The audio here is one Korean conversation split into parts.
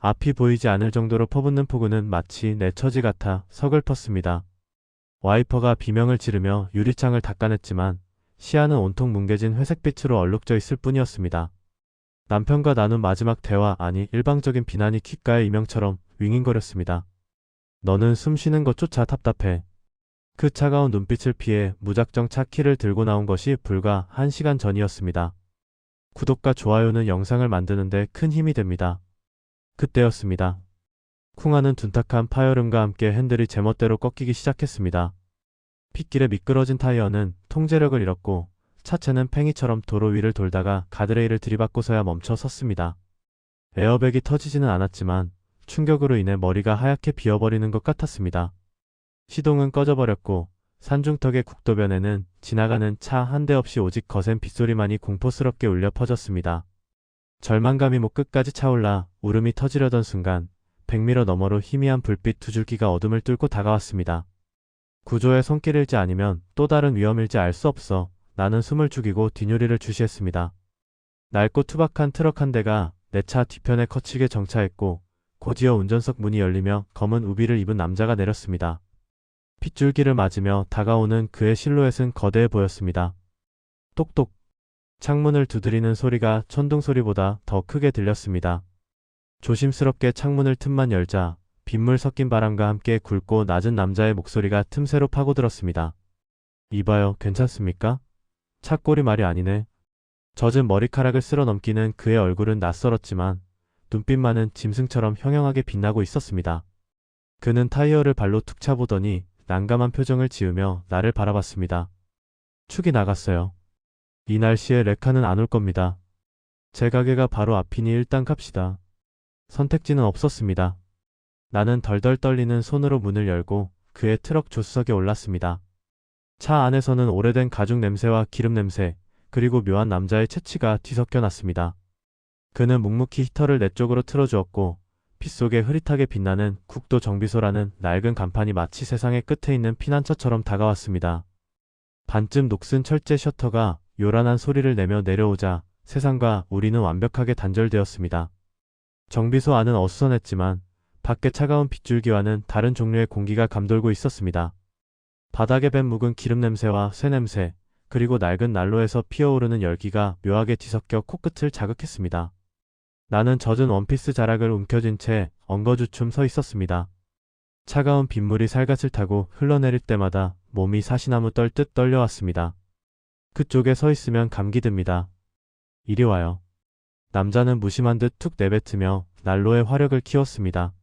앞이 보이지 않을 정도로 퍼붓는 폭우는 마치 내 처지 같아 서글펐습니다. 와이퍼가 비명을 지르며 유리창을 닦아냈지만 시야는 온통 뭉개진 회색빛으로 얼룩져 있을 뿐이었습니다. 남편과 나눈 마지막 대화, 아니 일방적인 비난이 귓가에 이명처럼 윙윙거렸습니다. 너는 숨 쉬는 것조차 답답해. 그 차가운 눈빛을 피해 무작정 차 키를 들고 나온 것이 불과 1시간 전이었습니다. 구독과 좋아요는 영상을 만드는데 큰 힘이 됩니다. 그때였습니다. 쿵하는 둔탁한 파열음과 함께 핸들이 제멋대로 꺾이기 시작했습니다. 핏길에 미끄러진 타이어는 통제력을 잃었고 차체는 팽이처럼 도로 위를 돌다가 가드레일을 들이받고서야 멈춰 섰습니다. 에어백이 터지지는 않았지만 충격으로 인해 머리가 하얗게 비어버리는 것 같았습니다. 시동은 꺼져버렸고 산중턱의 국도변에는 지나가는 차 한 대 없이 오직 거센 빗소리만이 공포스럽게 울려 퍼졌습니다. 절망감이 목 끝까지 차올라 울음이 터지려던 순간 백미러 너머로 희미한 불빛 두 줄기가 어둠을 뚫고 다가왔습니다. 구조에 손길일지 아니면 또 다른 위험일지 알 수 없어 나는 숨을 죽이고 뒷유리를 주시했습니다. 낡고 투박한 트럭 한 대가 내 차 뒤편에 거칠게 정차했고 곧이어 운전석 문이 열리며 검은 우비를 입은 남자가 내렸습니다. 빗줄기를 맞으며 다가오는 그의 실루엣은 거대해 보였습니다. 똑똑. 창문을 두드리는 소리가 천둥 소리보다 더 크게 들렸습니다. 조심스럽게 창문을 틈만 열자 빗물 섞인 바람과 함께 굵고 낮은 남자의 목소리가 틈새로 파고들었습니다. 이봐요, 괜찮습니까? 차 꼴이 말이 아니네. 젖은 머리카락을 쓸어 넘기는 그의 얼굴은 낯설었지만 눈빛만은 짐승처럼 형형하게 빛나고 있었습니다. 그는 타이어를 발로 툭 차보더니 난감한 표정을 지으며 나를 바라봤습니다. 축이 나갔어요. 이 날씨에 레카는 안 올 겁니다. 제 가게가 바로 앞이니 일단 갑시다. 선택지는 없었습니다. 나는 덜덜 떨리는 손으로 문을 열고 그의 트럭 조수석에 올랐습니다. 차 안에서는 오래된 가죽 냄새와 기름 냄새, 그리고 묘한 남자의 체취가 뒤섞여 났습니다. 그는 묵묵히 히터를 내 쪽으로 틀어주었고 빗속에 흐릿하게 빛나는 국도 정비소라는 낡은 간판이 마치 세상의 끝에 있는 피난처처럼 다가왔습니다. 반쯤 녹슨 철제 셔터가 요란한 소리를 내며 내려오자 세상과 우리는 완벽하게 단절되었습니다. 정비소 안은 어수선했지만 밖에 차가운 빗줄기와는 다른 종류의 공기가 감돌고 있었습니다. 바닥에 밴 묵은 기름 냄새와 쇠 냄새, 그리고 낡은 난로에서 피어오르는 열기가 묘하게 뒤섞여 코끝을 자극했습니다. 나는 젖은 원피스 자락을 움켜쥔 채 엉거주춤 서 있었습니다. 차가운 빗물이 살갗을 타고 흘러내릴 때마다 몸이 사시나무 떨듯 떨려왔습니다. 그쪽에 서 있으면 감기 듭니다. 이리 와요. 남자는 무심한 듯 툭 내뱉으며 난로의 화력을 키웠습니다.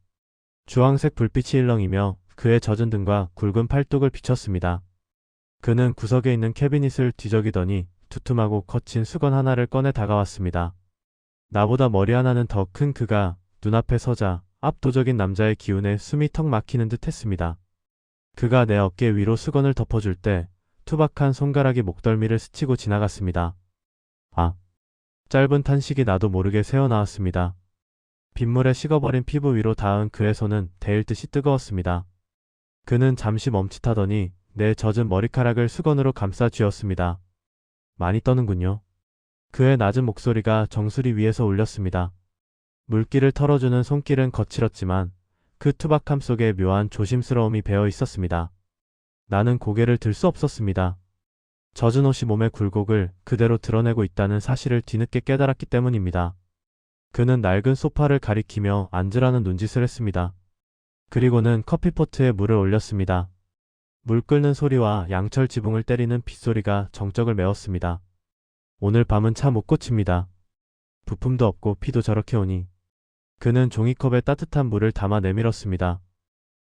주황색 불빛이 일렁이며 그의 젖은 등과 굵은 팔뚝을 비췄습니다. 그는 구석에 있는 캐비닛을 뒤적이더니 두툼하고 거친 수건 하나를 꺼내 다가왔습니다. 나보다 머리 하나는 더 큰 그가 눈앞에 서자 압도적인 남자의 기운에 숨이 턱 막히는 듯 했습니다. 그가 내 어깨 위로 수건을 덮어줄 때 투박한 손가락이 목덜미를 스치고 지나갔습니다. 아! 짧은 탄식이 나도 모르게 새어나왔습니다. 빗물에 식어버린 피부 위로 닿은 그의 손은 데일 듯이 뜨거웠습니다. 그는 잠시 멈칫하더니 내 젖은 머리카락을 수건으로 감싸 쥐었습니다. 많이 떠는군요. 그의 낮은 목소리가 정수리 위에서 울렸습니다. 물기를 털어주는 손길은 거칠었지만 그 투박함 속에 묘한 조심스러움이 배어 있었습니다. 나는 고개를 들 수 없었습니다. 젖은 옷이 몸의 굴곡을 그대로 드러내고 있다는 사실을 뒤늦게 깨달았기 때문입니다. 그는 낡은 소파를 가리키며 앉으라는 눈짓을 했습니다. 그리고는 커피포트에 물을 올렸습니다. 물 끓는 소리와 양철 지붕을 때리는 빗소리가 정적을 메웠습니다. 오늘 밤은 차 못 고칩니다. 부품도 없고 피도 저렇게 오니. 그는 종이컵에 따뜻한 물을 담아 내밀었습니다.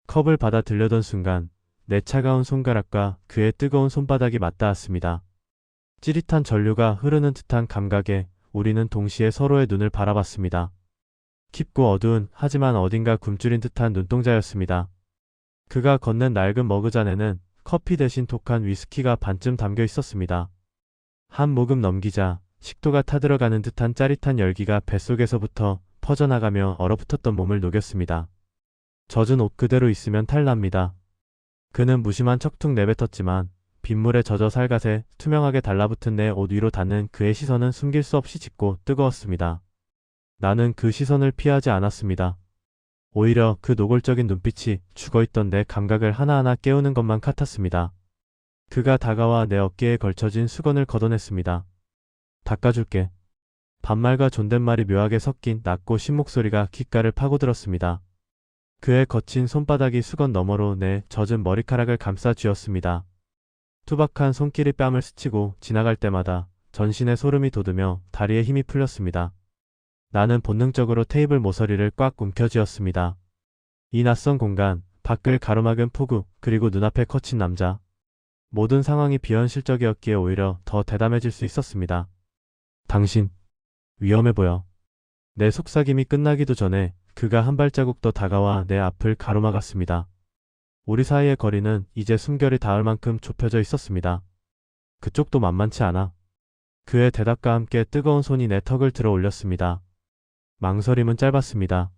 컵을 받아 들려던 순간 내 차가운 손가락과 그의 뜨거운 손바닥이 맞닿았습니다. 찌릿한 전류가 흐르는 듯한 감각에 우리는 동시에 서로의 눈을 바라봤습니다. 깊고 어두운 하지만 어딘가 굶주린 듯한 눈동자였습니다. 그가 건넨 낡은 머그잔에는 커피 대신 독한 위스키가 반쯤 담겨 있었습니다. 한 모금 넘기자 식도가 타들어가는 듯한 짜릿한 열기가 뱃속에서부터 퍼져나가며 얼어붙었던 몸을 녹였습니다. 젖은 옷 그대로 있으면 탈납니다. 그는 무심한 척 툭 내뱉었지만 빗물에 젖어 살갗에 투명하게 달라붙은 내 옷 위로 닿는 그의 시선은 숨길 수 없이 짙고 뜨거웠습니다. 나는 그 시선을 피하지 않았습니다. 오히려 그 노골적인 눈빛이 죽어있던 내 감각을 하나하나 깨우는 것만 같았습니다. 그가 다가와 내 어깨에 걸쳐진 수건을 걷어냈습니다. 닦아줄게. 반말과 존댓말이 묘하게 섞인 낮고 신 목소리가 귓가를 파고들었습니다. 그의 거친 손바닥이 수건 너머로 내 젖은 머리카락을 감싸 쥐었습니다. 투박한 손길이 뺨을 스치고 지나갈 때마다 전신에 소름이 돋으며 다리에 힘이 풀렸습니다. 나는 본능적으로 테이블 모서리를 꽉 움켜쥐었습니다. 이 낯선 공간, 밖을 가로막은 폭우, 그리고 눈앞에 거친 남자. 모든 상황이 비현실적이었기에 오히려 더 대담해질 수 있었습니다. 당신, 위험해 보여. 내 속삭임이 끝나기도 전에 그가 한 발자국 더 다가와 내 앞을 가로막았습니다. 우리 사이의 거리는 이제 숨결이 닿을 만큼 좁혀져 있었습니다. 그쪽도 만만치 않아. 그의 대답과 함께 뜨거운 손이 내 턱을 들어 올렸습니다. 망설임은 짧았습니다.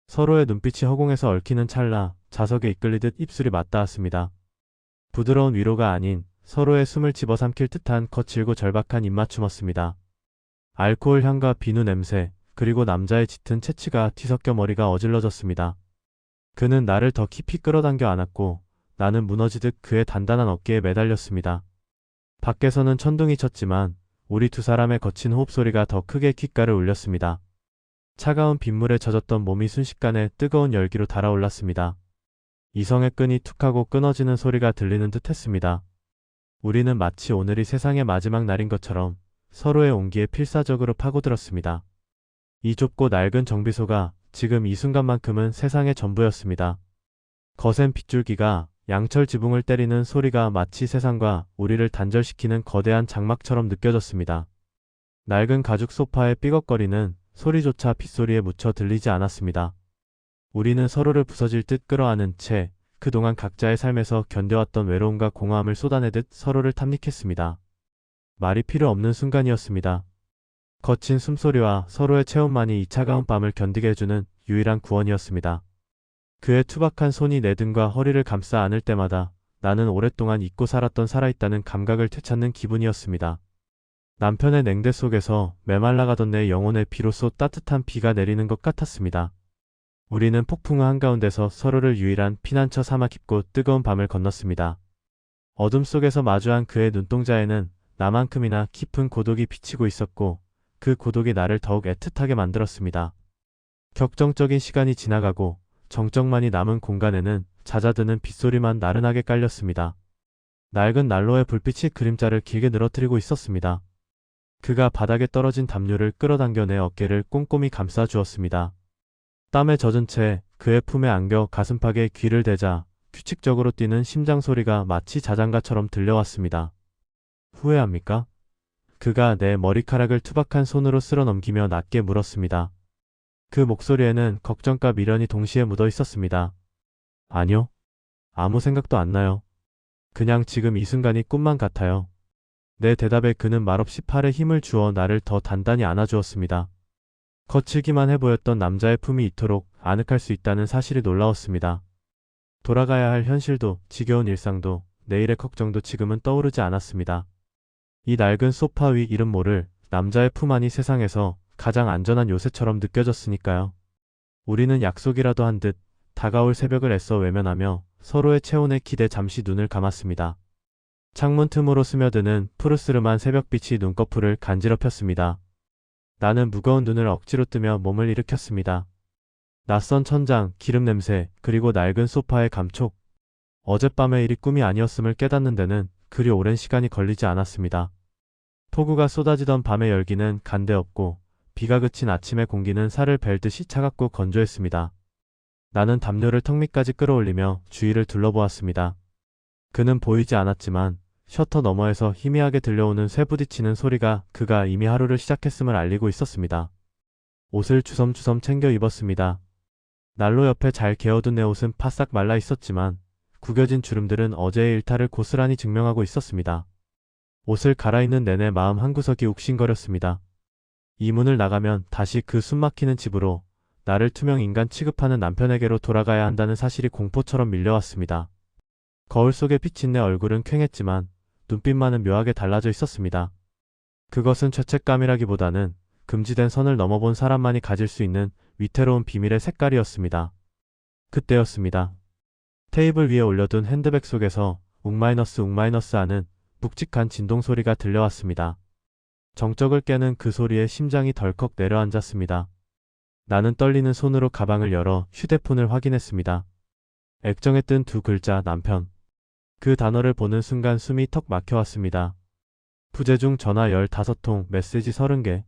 서로의 눈빛이 허공에서 얽히는 찰나 자석에 이끌리듯 입술이 맞닿았습니다. 부드러운 위로가 아닌 서로의 숨을 집어삼킬 듯한 거칠고 절박한 입맞춤이었습니다. 알코올 향과 비누 냄새, 그리고 남자의 짙은 체취가 뒤섞여 머리가 어질러졌습니다. 그는 나를 더 깊이 끌어당겨 안았고 나는 무너지듯 그의 단단한 어깨에 매달렸습니다. 밖에서는 천둥이 쳤지만 우리 두 사람의 거친 호흡 소리가 더 크게 귓가를 울렸습니다. 차가운 빗물에 젖었던 몸이 순식간에 뜨거운 열기로 달아올랐습니다. 이성의 끈이 툭하고 끊어지는 소리가 들리는 듯 했습니다. 우리는 마치 오늘이 세상의 마지막 날인 것처럼 서로의 온기에 필사적으로 파고들었습니다. 이 좁고 낡은 정비소가 지금 이 순간만큼은 세상의 전부였습니다. 거센 빗줄기가 양철 지붕을 때리는 소리가 마치 세상과 우리를 단절시키는 거대한 장막처럼 느껴졌습니다. 낡은 가죽 소파의 삐걱거리는 소리조차 빗소리에 묻혀 들리지 않았습니다. 우리는 서로를 부서질 듯 끌어안은 채 그동안 각자의 삶에서 견뎌왔던 외로움과 공허함을 쏟아내듯 서로를 탐닉했습니다. 말이 필요 없는 순간이었습니다. 거친 숨소리와 서로의 체온만이 이 차가운 밤을 견디게 해주는 유일한 구원이었습니다. 그의 투박한 손이 내 등과 허리를 감싸 안을 때마다 나는 오랫동안 잊고 살았던 살아있다는 감각을 되찾는 기분이었습니다. 남편의 냉대 속에서 메말라가던 내 영혼에 비로소 따뜻한 비가 내리는 것 같았습니다. 우리는 폭풍 한가운데서 서로를 유일한 피난처 삼아 깊고 뜨거운 밤을 건넜습니다. 어둠 속에서 마주한 그의 눈동자에는 나만큼이나 깊은 고독이 비치고 있었고 그 고독이 나를 더욱 애틋하게 만들었습니다. 격정적인 시간이 지나가고 정적만이 남은 공간에는 잦아드는 빗소리만 나른하게 깔렸습니다. 낡은 난로의 불빛이 그림자를 길게 늘어뜨리고 있었습니다. 그가 바닥에 떨어진 담요를 끌어당겨 내 어깨를 꼼꼼히 감싸 주었습니다. 땀에 젖은 채 그의 품에 안겨 가슴팍에 귀를 대자 규칙적으로 뛰는 심장 소리가 마치 자장가처럼 들려왔습니다. 후회합니까? 그가 내 머리카락을 투박한 손으로 쓸어 넘기며 낮게 물었습니다. 그 목소리에는 걱정과 미련이 동시에 묻어 있었습니다. 아니요. 아무 생각도 안 나요. 그냥 지금 이 순간이 꿈만 같아요. 내 대답에 그는 말없이 팔에 힘을 주어 나를 더 단단히 안아주었습니다. 거칠기만 해 보였던 남자의 품이 이토록 아늑할 수 있다는 사실이 놀라웠습니다. 돌아가야 할 현실도 지겨운 일상도 내일의 걱정도 지금은 떠오르지 않았습니다. 이 낡은 소파 위 이름 모를 남자의 품 안이 세상에서 가장 안전한 요새처럼 느껴졌으니까요. 우리는 약속이라도 한 듯 다가올 새벽을 애써 외면하며 서로의 체온에 기대 잠시 눈을 감았습니다. 창문 틈으로 스며드는 푸르스름한 새벽빛이 눈꺼풀을 간지럽혔습니다. 나는 무거운 눈을 억지로 뜨며 몸을 일으켰습니다. 낯선 천장, 기름 냄새, 그리고 낡은 소파의 감촉. 어젯밤의 일이 꿈이 아니었음을 깨닫는 데는 그리 오랜 시간이 걸리지 않았습니다. 폭우가 쏟아지던 밤의 열기는 간데없고 비가 그친 아침의 공기는 살을 벨듯이 차갑고 건조했습니다. 나는 담요를 턱 밑까지 끌어올리며 주위를 둘러보았습니다. 그는 보이지 않았지만 셔터 너머에서 희미하게 들려오는 쇠 부딪히는 소리가 그가 이미 하루를 시작했음을 알리고 있었습니다. 옷을 주섬주섬 챙겨 입었습니다. 난로 옆에 잘 개어둔 내 옷은 바싹 말라 있었지만 구겨진 주름들은 어제의 일탈을 고스란히 증명하고 있었습니다. 옷을 갈아입는 내내 마음 한구석이 욱신거렸습니다. 이 문을 나가면 다시 그 숨막히는 집으로 나를 투명 인간 취급하는 남편에게로 돌아가야 한다는 사실이 공포처럼 밀려왔습니다. 거울 속에 비친 내 얼굴은 퀭했지만 눈빛만은 묘하게 달라져 있었습니다. 그것은 죄책감이라기보다는 금지된 선을 넘어본 사람만이 가질 수 있는 위태로운 비밀의 색깔이었습니다. 그때였습니다. 테이블 위에 올려둔 핸드백 속에서 웅 마이너스 하는 묵직한 진동 소리가 들려왔습니다. 정적을 깨는 그 소리에 심장이 덜컥 내려앉았습니다. 나는 떨리는 손으로 가방을 열어 휴대폰을 확인했습니다. 액정에 뜬 두 글자 남편. 그 단어를 보는 순간 숨이 턱 막혀왔습니다. 부재중 전화 15통, 메시지 30개.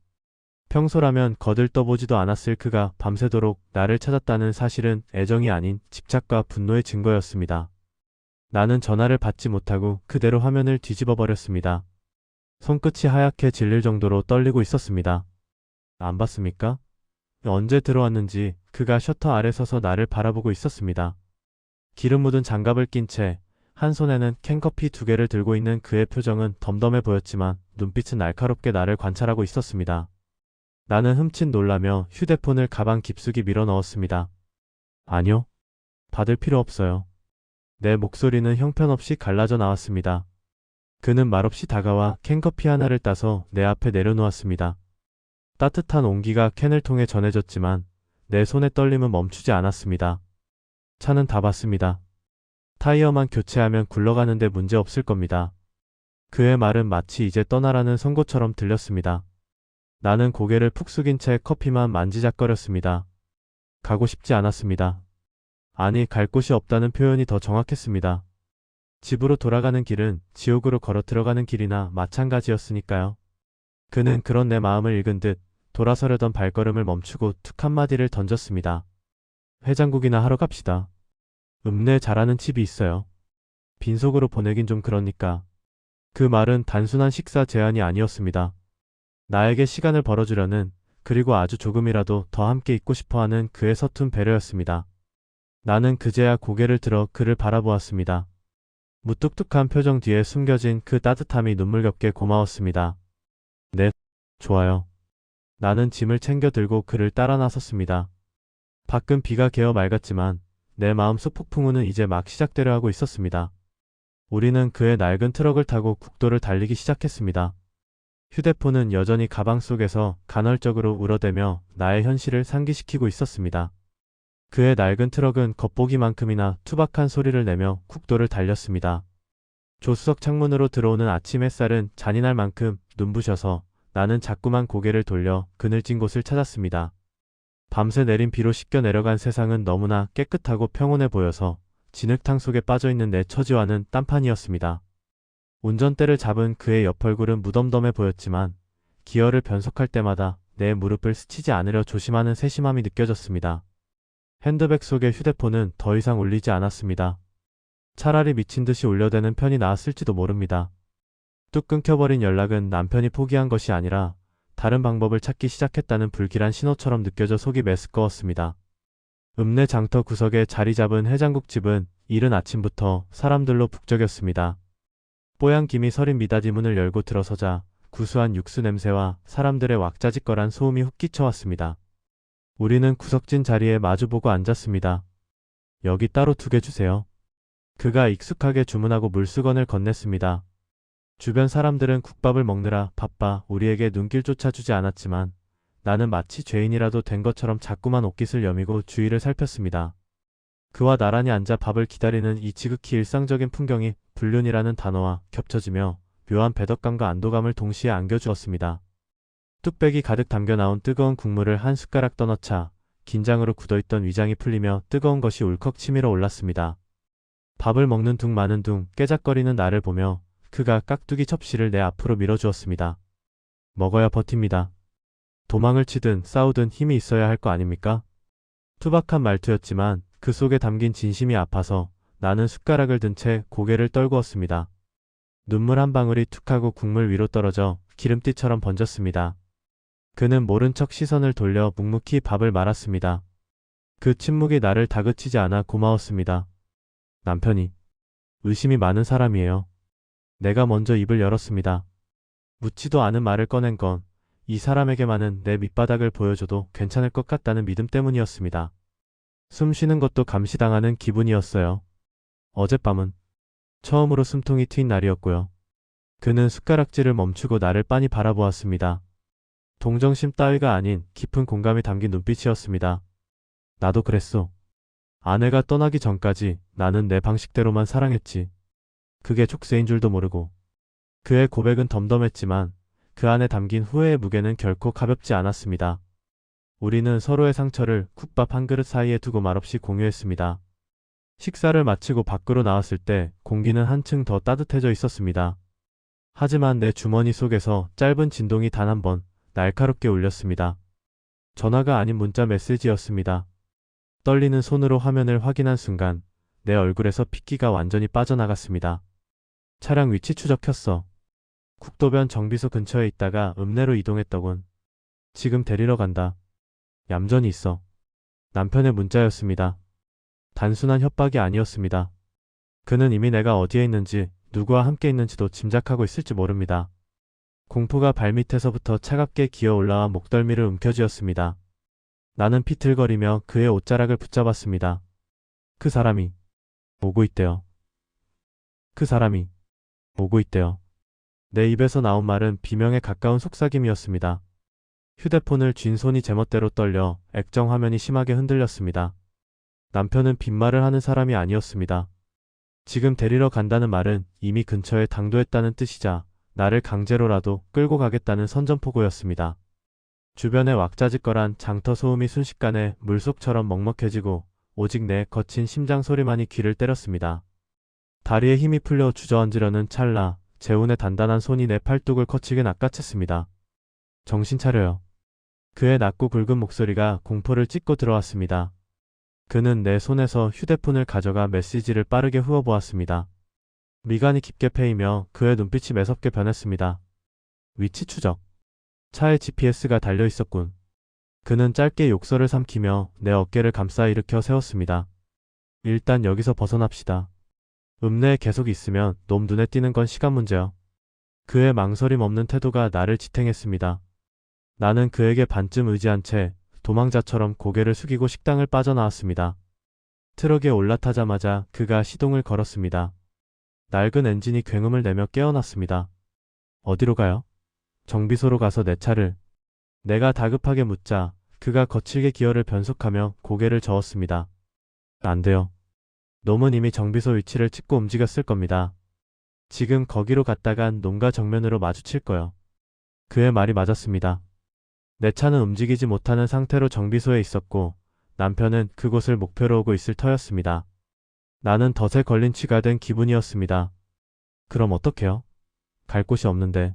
평소라면 거들떠보지도 않았을 그가 밤새도록 나를 찾았다는 사실은 애정이 아닌 집착과 분노의 증거였습니다. 나는 전화를 받지 못하고 그대로 화면을 뒤집어 버렸습니다. 손끝이 하얗게 질릴 정도로 떨리고 있었습니다. 안 봤습니까? 언제 들어왔는지 그가 셔터 아래 서서 나를 바라보고 있었습니다. 기름 묻은 장갑을 낀 채 한 손에는 캔커피 2개를 들고 있는 그의 표정은 덤덤해 보였지만 눈빛은 날카롭게 나를 관찰하고 있었습니다. 나는 흠칫 놀라며 휴대폰을 가방 깊숙이 밀어 넣었습니다. 아니요. 받을 필요 없어요. 내 목소리는 형편없이 갈라져 나왔습니다. 그는 말없이 다가와 캔커피 하나를 따서 내 앞에 내려놓았습니다. 따뜻한 온기가 캔을 통해 전해졌지만 내 손의 떨림은 멈추지 않았습니다. 차는 다 봤습니다. 타이어만 교체하면 굴러가는데 문제 없을 겁니다. 그의 말은 마치 이제 떠나라는 선고처럼 들렸습니다. 나는 고개를 푹 숙인 채 커피만 만지작거렸습니다. 가고 싶지 않았습니다. 아니, 갈 곳이 없다는 표현이 더 정확했습니다. 집으로 돌아가는 길은 지옥으로 걸어 들어가는 길이나 마찬가지였으니까요. 그는 그런 내 마음을 읽은 듯 돌아서려던 발걸음을 멈추고 툭 한마디를 던졌습니다. 해장국이나 하러 갑시다. 읍내 잘하는 집이 있어요. 빈속으로 보내긴 좀 그러니까. 그 말은 단순한 식사 제안이 아니었습니다. 나에게 시간을 벌어주려는, 그리고 아주 조금이라도 더 함께 있고 싶어하는 그의 서툰 배려였습니다. 나는 그제야 고개를 들어 그를 바라보았습니다. 무뚝뚝한 표정 뒤에 숨겨진 그 따뜻함이 눈물겹게 고마웠습니다. 네, 좋아요. 나는 짐을 챙겨 들고 그를 따라 나섰습니다. 밖은 비가 개어 맑았지만 내 마음속 폭풍우는 이제 막 시작되려 하고 있었습니다. 우리는 그의 낡은 트럭을 타고 국도를 달리기 시작했습니다. 휴대폰은 여전히 가방 속에서 간헐적으로 울어대며 나의 현실을 상기시키고 있었습니다. 그의 낡은 트럭은 겉보기만큼이나 투박한 소리를 내며 국도를 달렸습니다. 조수석 창문으로 들어오는 아침 햇살은 잔인할 만큼 눈부셔서 나는 자꾸만 고개를 돌려 그늘진 곳을 찾았습니다. 밤새 내린 비로 씻겨 내려간 세상은 너무나 깨끗하고 평온해 보여서 진흙탕 속에 빠져있는 내 처지와는 딴판이었습니다. 운전대를 잡은 그의 옆 얼굴은 무덤덤해 보였지만 기어를 변속할 때마다 내 무릎을 스치지 않으려 조심하는 세심함이 느껴졌습니다. 핸드백 속의 휴대폰은 더 이상 울리지 않았습니다. 차라리 미친 듯이 울려대는 편이 나았을지도 모릅니다. 뚝 끊겨버린 연락은 남편이 포기한 것이 아니라 다른 방법을 찾기 시작했다는 불길한 신호처럼 느껴져 속이 메스꺼웠습니다. 읍내 장터 구석에 자리 잡은 해장국집은 이른 아침부터 사람들로 북적였습니다. 뽀얀 김이 서린 미닫이 문을 열고 들어서자 구수한 육수 냄새와 사람들의 왁자지껄한 소음이 훅 끼쳐왔습니다. 우리는 구석진 자리에 마주보고 앉았습니다. 여기 따로 2개 주세요. 그가 익숙하게 주문하고 물수건을 건넸습니다. 주변 사람들은 국밥을 먹느라 바빠 우리에게 눈길조차 주지 않았지만 나는 마치 죄인이라도 된 것처럼 자꾸만 옷깃을 여미고 주위를 살폈습니다. 그와 나란히 앉아 밥을 기다리는 이 지극히 일상적인 풍경이 불륜이라는 단어와 겹쳐지며 묘한 배덕감과 안도감을 동시에 안겨주었습니다. 뚝배기 가득 담겨 나온 뜨거운 국물을 한 숟가락 떠넣자 긴장으로 굳어있던 위장이 풀리며 뜨거운 것이 울컥 치밀어 올랐습니다. 밥을 먹는 둥 마는 둥 깨작거리는 나를 보며 그가 깍두기 접시를 내 앞으로 밀어주었습니다. 먹어야 버팁니다. 도망을 치든 싸우든 힘이 있어야 할 거 아닙니까? 투박한 말투였지만 그 속에 담긴 진심이 아파서 나는 숟가락을 든 채 고개를 떨구었습니다. 눈물 한 방울이 툭하고 국물 위로 떨어져 기름띠처럼 번졌습니다. 그는 모른 척 시선을 돌려 묵묵히 밥을 말았습니다. 그 침묵이 나를 다그치지 않아 고마웠습니다. 남편이 의심이 많은 사람이에요. 내가 먼저 입을 열었습니다. 묻지도 않은 말을 꺼낸 건 이 사람에게만은 내 밑바닥을 보여줘도 괜찮을 것 같다는 믿음 때문이었습니다. 숨 쉬는 것도 감시당하는 기분이었어요. 어젯밤은 처음으로 숨통이 트인 날이었고요. 그는 숟가락질을 멈추고 나를 빤히 바라보았습니다. 동정심 따위가 아닌 깊은 공감이 담긴 눈빛이었습니다. 나도 그랬어. 아내가 떠나기 전까지 나는 내 방식대로만 사랑했지. 그게 족쇄인 줄도 모르고. 그의 고백은 덤덤했지만 그 안에 담긴 후회의 무게는 결코 가볍지 않았습니다. 우리는 서로의 상처를 국밥 한 그릇 사이에 두고 말없이 공유했습니다. 식사를 마치고 밖으로 나왔을 때 공기는 한층 더 따뜻해져 있었습니다. 하지만 내 주머니 속에서 짧은 진동이 단 한 번 날카롭게 울렸습니다. 전화가 아닌 문자 메시지였습니다. 떨리는 손으로 화면을 확인한 순간 내 얼굴에서 핏기가 완전히 빠져나갔습니다. 차량 위치 추적했어. 국도변 정비소 근처에 있다가 읍내로 이동했더군. 지금 데리러 간다. 얌전히 있어. 남편의 문자였습니다. 단순한 협박이 아니었습니다. 그는 이미 내가 어디에 있는지 누구와 함께 있는지도 짐작하고 있을지 모릅니다. 공포가 발밑에서부터 차갑게 기어 올라와 목덜미를 움켜쥐었습니다. 나는 비틀거리며 그의 옷자락을 붙잡았습니다. 그 사람이 오고 있대요. 그 사람이 오고 있대요. 내 입에서 나온 말은 비명에 가까운 속삭임이었습니다. 휴대폰을 쥔 손이 제멋대로 떨려 액정 화면이 심하게 흔들렸습니다. 남편은 빈말을 하는 사람이 아니었습니다. 지금 데리러 간다는 말은 이미 근처에 당도했다는 뜻이자 나를 강제로라도 끌고 가겠다는 선전포고였습니다. 주변에 왁자지껄한 장터 소음이 순식간에 물속처럼 먹먹해지고 오직 내 거친 심장 소리만이 귀를 때렸습니다. 다리에 힘이 풀려 주저앉으려는 찰나 재훈의 단단한 손이 내 팔뚝을 거치게 낚아챘습니다. 정신 차려요. 그의 낮고 굵은 목소리가 공포를 찢고 들어왔습니다. 그는 내 손에서 휴대폰을 가져가 메시지를 빠르게 후어보았습니다. 미간이 깊게 패이며 그의 눈빛이 매섭게 변했습니다. 위치 추적. 차에 GPS가 달려 있었군. 그는 짧게 욕설을 삼키며 내 어깨를 감싸 일으켜 세웠습니다. 일단 여기서 벗어납시다. 읍내에 계속 있으면 놈 눈에 띄는 건 시간 문제요. 그의 망설임 없는 태도가 나를 지탱했습니다. 나는 그에게 반쯤 의지한 채 도망자처럼 고개를 숙이고 식당을 빠져나왔습니다. 트럭에 올라타자마자 그가 시동을 걸었습니다. 낡은 엔진이 굉음을 내며 깨어났습니다. 어디로 가요? 정비소로 가서 내 차를. 내가 다급하게 묻자 그가 거칠게 기어를 변속하며 고개를 저었습니다. 안 돼요. 놈은 이미 정비소 위치를 찍고 움직였을 겁니다. 지금 거기로 갔다간 놈과 정면으로 마주칠 거요. 그의 말이 맞았습니다. 내 차는 움직이지 못하는 상태로 정비소에 있었고 남편은 그곳을 목표로 오고 있을 터였습니다. 나는 덫에 걸린 쥐가 된 기분이었습니다. 그럼 어떡해요? 갈 곳이 없는데.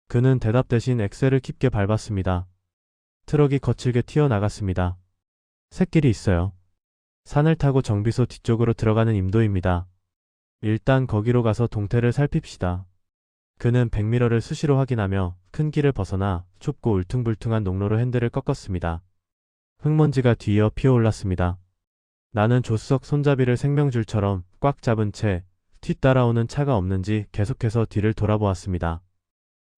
그는 대답 대신 엑셀을 깊게 밟았습니다. 트럭이 거칠게 튀어나갔습니다. 샛길이 있어요. 산을 타고 정비소 뒤쪽으로 들어가는 임도입니다. 일단 거기로 가서 동태를 살핍시다. 그는 백미러를 수시로 확인하며 큰 길을 벗어나 좁고 울퉁불퉁한 농로로 핸들을 꺾었습니다. 흙먼지가 뒤이어 피어올랐습니다. 나는 조수석 손잡이를 생명줄처럼 꽉 잡은 채 뒤따라오는 차가 없는지 계속해서 뒤를 돌아보았습니다.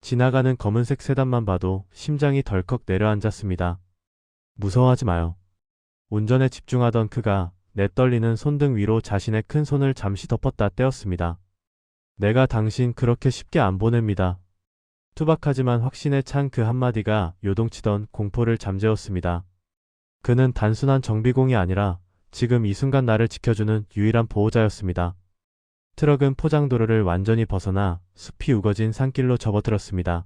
지나가는 검은색 세단만 봐도 심장이 덜컥 내려앉았습니다. 무서워하지 마요. 운전에 집중하던 그가 내 떨리는 손등 위로 자신의 큰 손을 잠시 덮었다 떼었습니다. 내가 당신 그렇게 쉽게 안 보냅니다. 투박하지만 확신에 찬 그 한마디가 요동치던 공포를 잠재웠습니다. 그는 단순한 정비공이 아니라 지금 이 순간 나를 지켜주는 유일한 보호자였습니다. 트럭은 포장도로를 완전히 벗어나 숲이 우거진 산길로 접어들었습니다.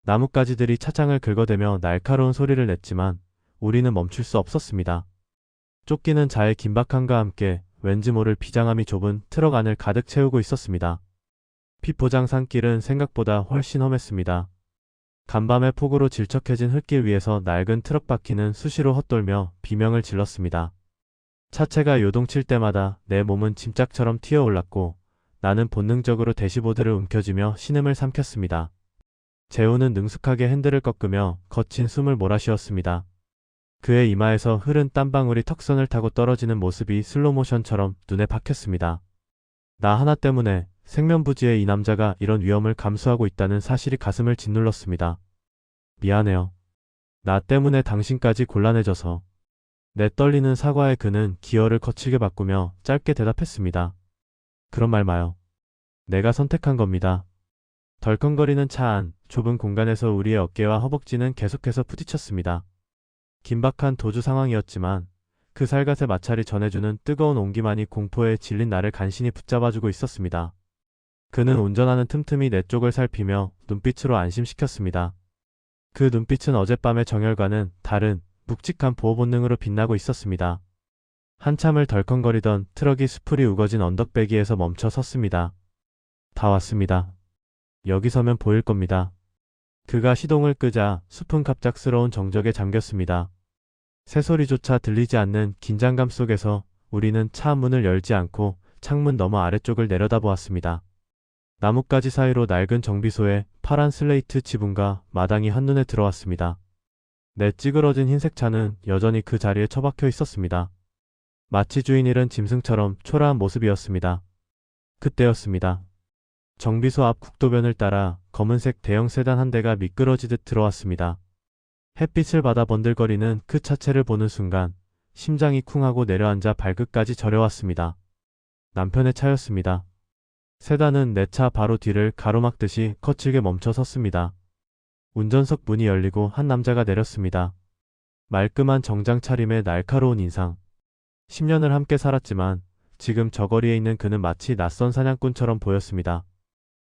나뭇가지들이 차창을 긁어대며 날카로운 소리를 냈지만 우리는 멈출 수 없었습니다. 쫓기는 자의 긴박함과 함께 왠지 모를 비장함이 좁은 트럭 안을 가득 채우고 있었습니다. 피포장 산길은 생각보다 훨씬 험했습니다. 간밤의 폭우로 질척해진 흙길 위에서 낡은 트럭 바퀴는 수시로 헛돌며 비명을 질렀습니다. 차체가 요동칠 때마다 내 몸은 짐짝처럼 튀어올랐고 나는 본능적으로 대시보드를 움켜쥐며 신음을 삼켰습니다. 재훈은 능숙하게 핸들을 꺾으며 거친 숨을 몰아쉬었습니다. 그의 이마에서 흐른 땀방울이 턱선을 타고 떨어지는 모습이 슬로모션처럼 눈에 박혔습니다. 나 하나 때문에 생면부지의 이 남자가 이런 위험을 감수하고 있다는 사실이 가슴을 짓눌렀습니다. 미안해요. 나 때문에 당신까지 곤란해져서. 내 떨리는 사과에 그는 기어를 거칠게 바꾸며 짧게 대답했습니다. 그런 말 마요. 내가 선택한 겁니다. 덜컹거리는 차 안, 좁은 공간에서 우리의 어깨와 허벅지는 계속해서 부딪혔습니다. 긴박한 도주 상황이었지만 그 살갗의 마찰이 전해주는 뜨거운 온기만이 공포에 질린 나를 간신히 붙잡아주고 있었습니다. 그는 운전하는 틈틈이 내 쪽을 살피며 눈빛으로 안심시켰습니다. 그 눈빛은 어젯밤의 정열과는 다른 묵직한 보호 본능으로 빛나고 있었습니다. 한참을 덜컹거리던 트럭이 수풀이 우거진 언덕배기에서 멈춰 섰습니다. 다 왔습니다. 여기 서면 보일 겁니다. 그가 시동을 끄자 숲은 갑작스러운 정적에 잠겼습니다. 새소리조차 들리지 않는 긴장감 속에서 우리는 차 문을 열지 않고 창문 너머 아래쪽을 내려다보았습니다. 나뭇가지 사이로 낡은 정비소에 파란 슬레이트 지붕과 마당이 한눈에 들어왔습니다. 내 찌그러진 흰색 차는 여전히 그 자리에 처박혀 있었습니다. 마치 주인 잃은 짐승처럼 초라한 모습이었습니다. 그때였습니다. 정비소 앞 국도변을 따라 검은색 대형 세단 한 대가 미끄러지듯 들어왔습니다. 햇빛을 받아 번들거리는 그 차체를 보는 순간 심장이 쿵하고 내려앉아 발끝까지 저려왔습니다. 남편의 차였습니다. 세단은 내 차 바로 뒤를 가로막듯이 거칠게 멈춰 섰습니다. 운전석 문이 열리고 한 남자가 내렸습니다. 말끔한 정장 차림에 날카로운 인상. 10년을 함께 살았지만 지금 저 거리에 있는 그는 마치 낯선 사냥꾼처럼 보였습니다.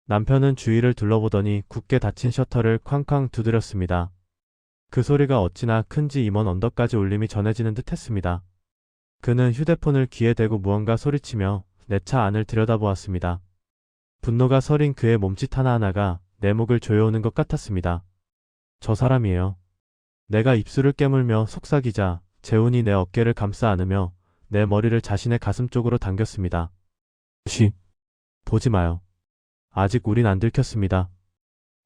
남편은 주위를 둘러보더니 굳게 닫힌 셔터를 쾅쾅 두드렸습니다. 그 소리가 어찌나 큰지 임원 언덕까지 울림이 전해지는 듯 했습니다. 그는 휴대폰을 귀에 대고 무언가 소리치며 내 차 안을 들여다보았습니다. 분노가 서린 그의 몸짓 하나하나가 내 목을 조여오는 것 같았습니다. 저 사람이에요. 내가 입술을 깨물며 속삭이자 재훈이 내 어깨를 감싸 안으며 내 머리를 자신의 가슴 쪽으로 당겼습니다. 쉬. 보지 마요. 아직 우린 안 들켰습니다.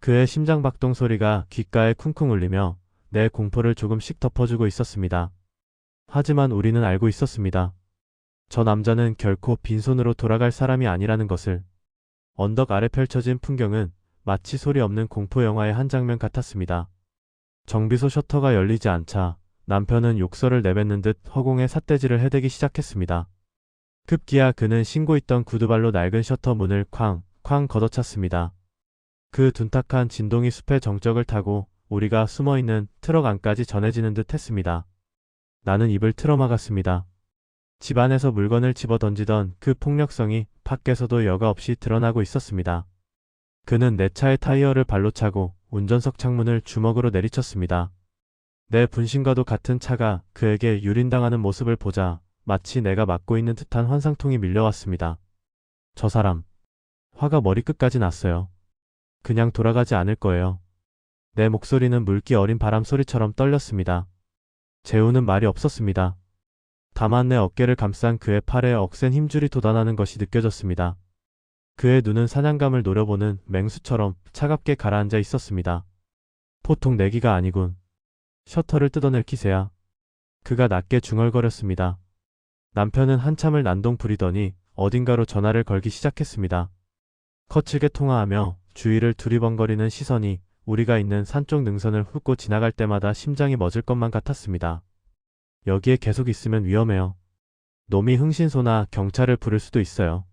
그의 심장박동 소리가 귓가에 쿵쿵 울리며 내 공포를 조금씩 덮어주고 있었습니다. 하지만 우리는 알고 있었습니다. 저 남자는 결코 빈손으로 돌아갈 사람이 아니라는 것을. 언덕 아래 펼쳐진 풍경은 마치 소리 없는 공포 영화의 한 장면 같았습니다. 정비소 셔터가 열리지 않자 남편은 욕설을 내뱉는 듯 허공에 삿대질을 해대기 시작했습니다. 급기야 그는 신고 있던 구두발로 낡은 셔터 문을 쾅쾅 걷어찼습니다. 그 둔탁한 진동이 숲의 정적을 타고 우리가 숨어있는 트럭 안까지 전해지는 듯 했습니다. 나는 입을 틀어막았습니다. 집 안에서 물건을 집어던지던 그 폭력성이 밖에서도 여과 없이 드러나고 있었습니다. 그는 내 차의 타이어를 발로 차고 운전석 창문을 주먹으로 내리쳤습니다. 내 분신과도 같은 차가 그에게 유린당하는 모습을 보자 마치 내가 맡고 있는 듯한 환상통이 밀려왔습니다. 저 사람. 화가 머리끝까지 났어요. 그냥 돌아가지 않을 거예요. 내 목소리는 물기 어린 바람 소리처럼 떨렸습니다. 재우는 말이 없었습니다. 다만 내 어깨를 감싼 그의 팔에 억센 힘줄이 돋아나는 것이 느껴졌습니다. 그의 눈은 사냥감을 노려보는 맹수처럼 차갑게 가라앉아 있었습니다. 보통 내기가 아니군. 셔터를 뜯어낼 기세야. 그가 낮게 중얼거렸습니다. 남편은 한참을 난동 부리더니 어딘가로 전화를 걸기 시작했습니다. 거칠게 통화하며 주위를 두리번거리는 시선이 우리가 있는 산쪽 능선을 훑고 지나갈 때마다 심장이 멎을 것만 같았습니다. 여기에 계속 있으면 위험해요. 놈이 흥신소나 경찰을 부를 수도 있어요.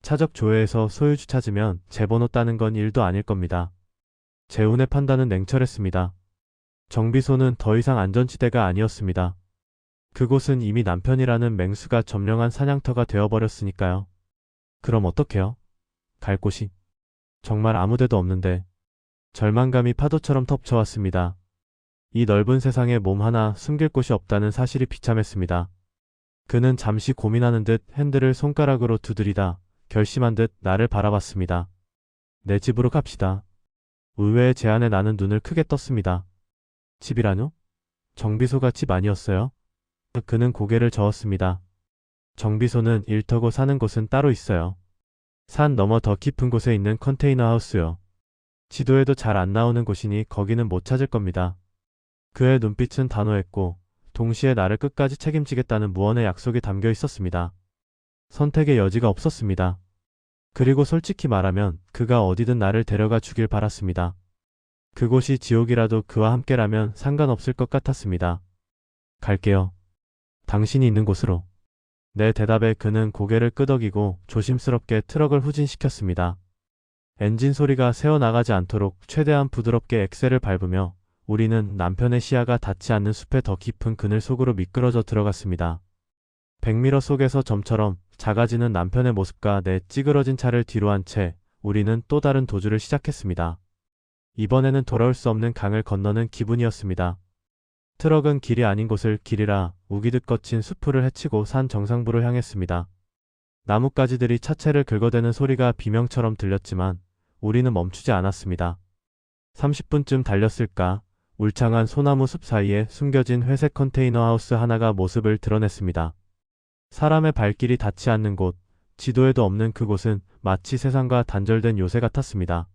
차적 조회에서 소유주 찾으면 제번호 따는 건 일도 아닐 겁니다. 재훈의 판단은 냉철했습니다. 정비소는 더 이상 안전지대가 아니었습니다. 그곳은 이미 남편이라는 맹수가 점령한 사냥터가 되어버렸으니까요. 그럼 어떡해요? 갈 곳이 정말 아무데도 없는데. 절망감이 파도처럼 덮쳐왔습니다. 이 넓은 세상에 몸 하나 숨길 곳이 없다는 사실이 비참했습니다. 그는 잠시 고민하는 듯 핸들을 손가락으로 두드리다 결심한 듯 나를 바라봤습니다. 내 집으로 갑시다. 의외의 제안에 나는 눈을 크게 떴습니다. 집이라뇨? 정비소가 집 아니었어요? 그는 고개를 저었습니다. 정비소는 일터고 사는 곳은 따로 있어요. 산 너머 더 깊은 곳에 있는 컨테이너 하우스요. 지도에도 잘 안 나오는 곳이니 거기는 못 찾을 겁니다. 그의 눈빛은 단호했고 동시에 나를 끝까지 책임지겠다는 무언의 약속이 담겨 있었습니다. 선택의 여지가 없었습니다. 그리고 솔직히 말하면 그가 어디든 나를 데려가 주길 바랐습니다. 그곳이 지옥이라도 그와 함께라면 상관없을 것 같았습니다. 갈게요. 당신이 있는 곳으로. 내 대답에 그는 고개를 끄덕이고 조심스럽게 트럭을 후진시켰습니다. 엔진 소리가 새어나가지 않도록 최대한 부드럽게 엑셀을 밟으며 우리는 남편의 시야가 닿지 않는 숲의 더 깊은 그늘 속으로 미끄러져 들어갔습니다. 백미러 속에서 점처럼 작아지는 남편의 모습과 내 찌그러진 차를 뒤로 한 채 우리는 또 다른 도주를 시작했습니다. 이번에는 돌아올 수 없는 강을 건너는 기분이었습니다. 트럭은 길이 아닌 곳을 길이라 우기듯 거친 수풀을 헤치고 산 정상부로 향했습니다. 나뭇가지들이 차체를 긁어대는 소리가 비명처럼 들렸지만 우리는 멈추지 않았습니다. 30분쯤 달렸을까 울창한 소나무 숲 사이에 숨겨진 회색 컨테이너 하우스 하나가 모습을 드러냈습니다. 사람의 발길이 닿지 않는 곳, 지도에도 없는 그곳은 마치 세상과 단절된 요새 같았습니다.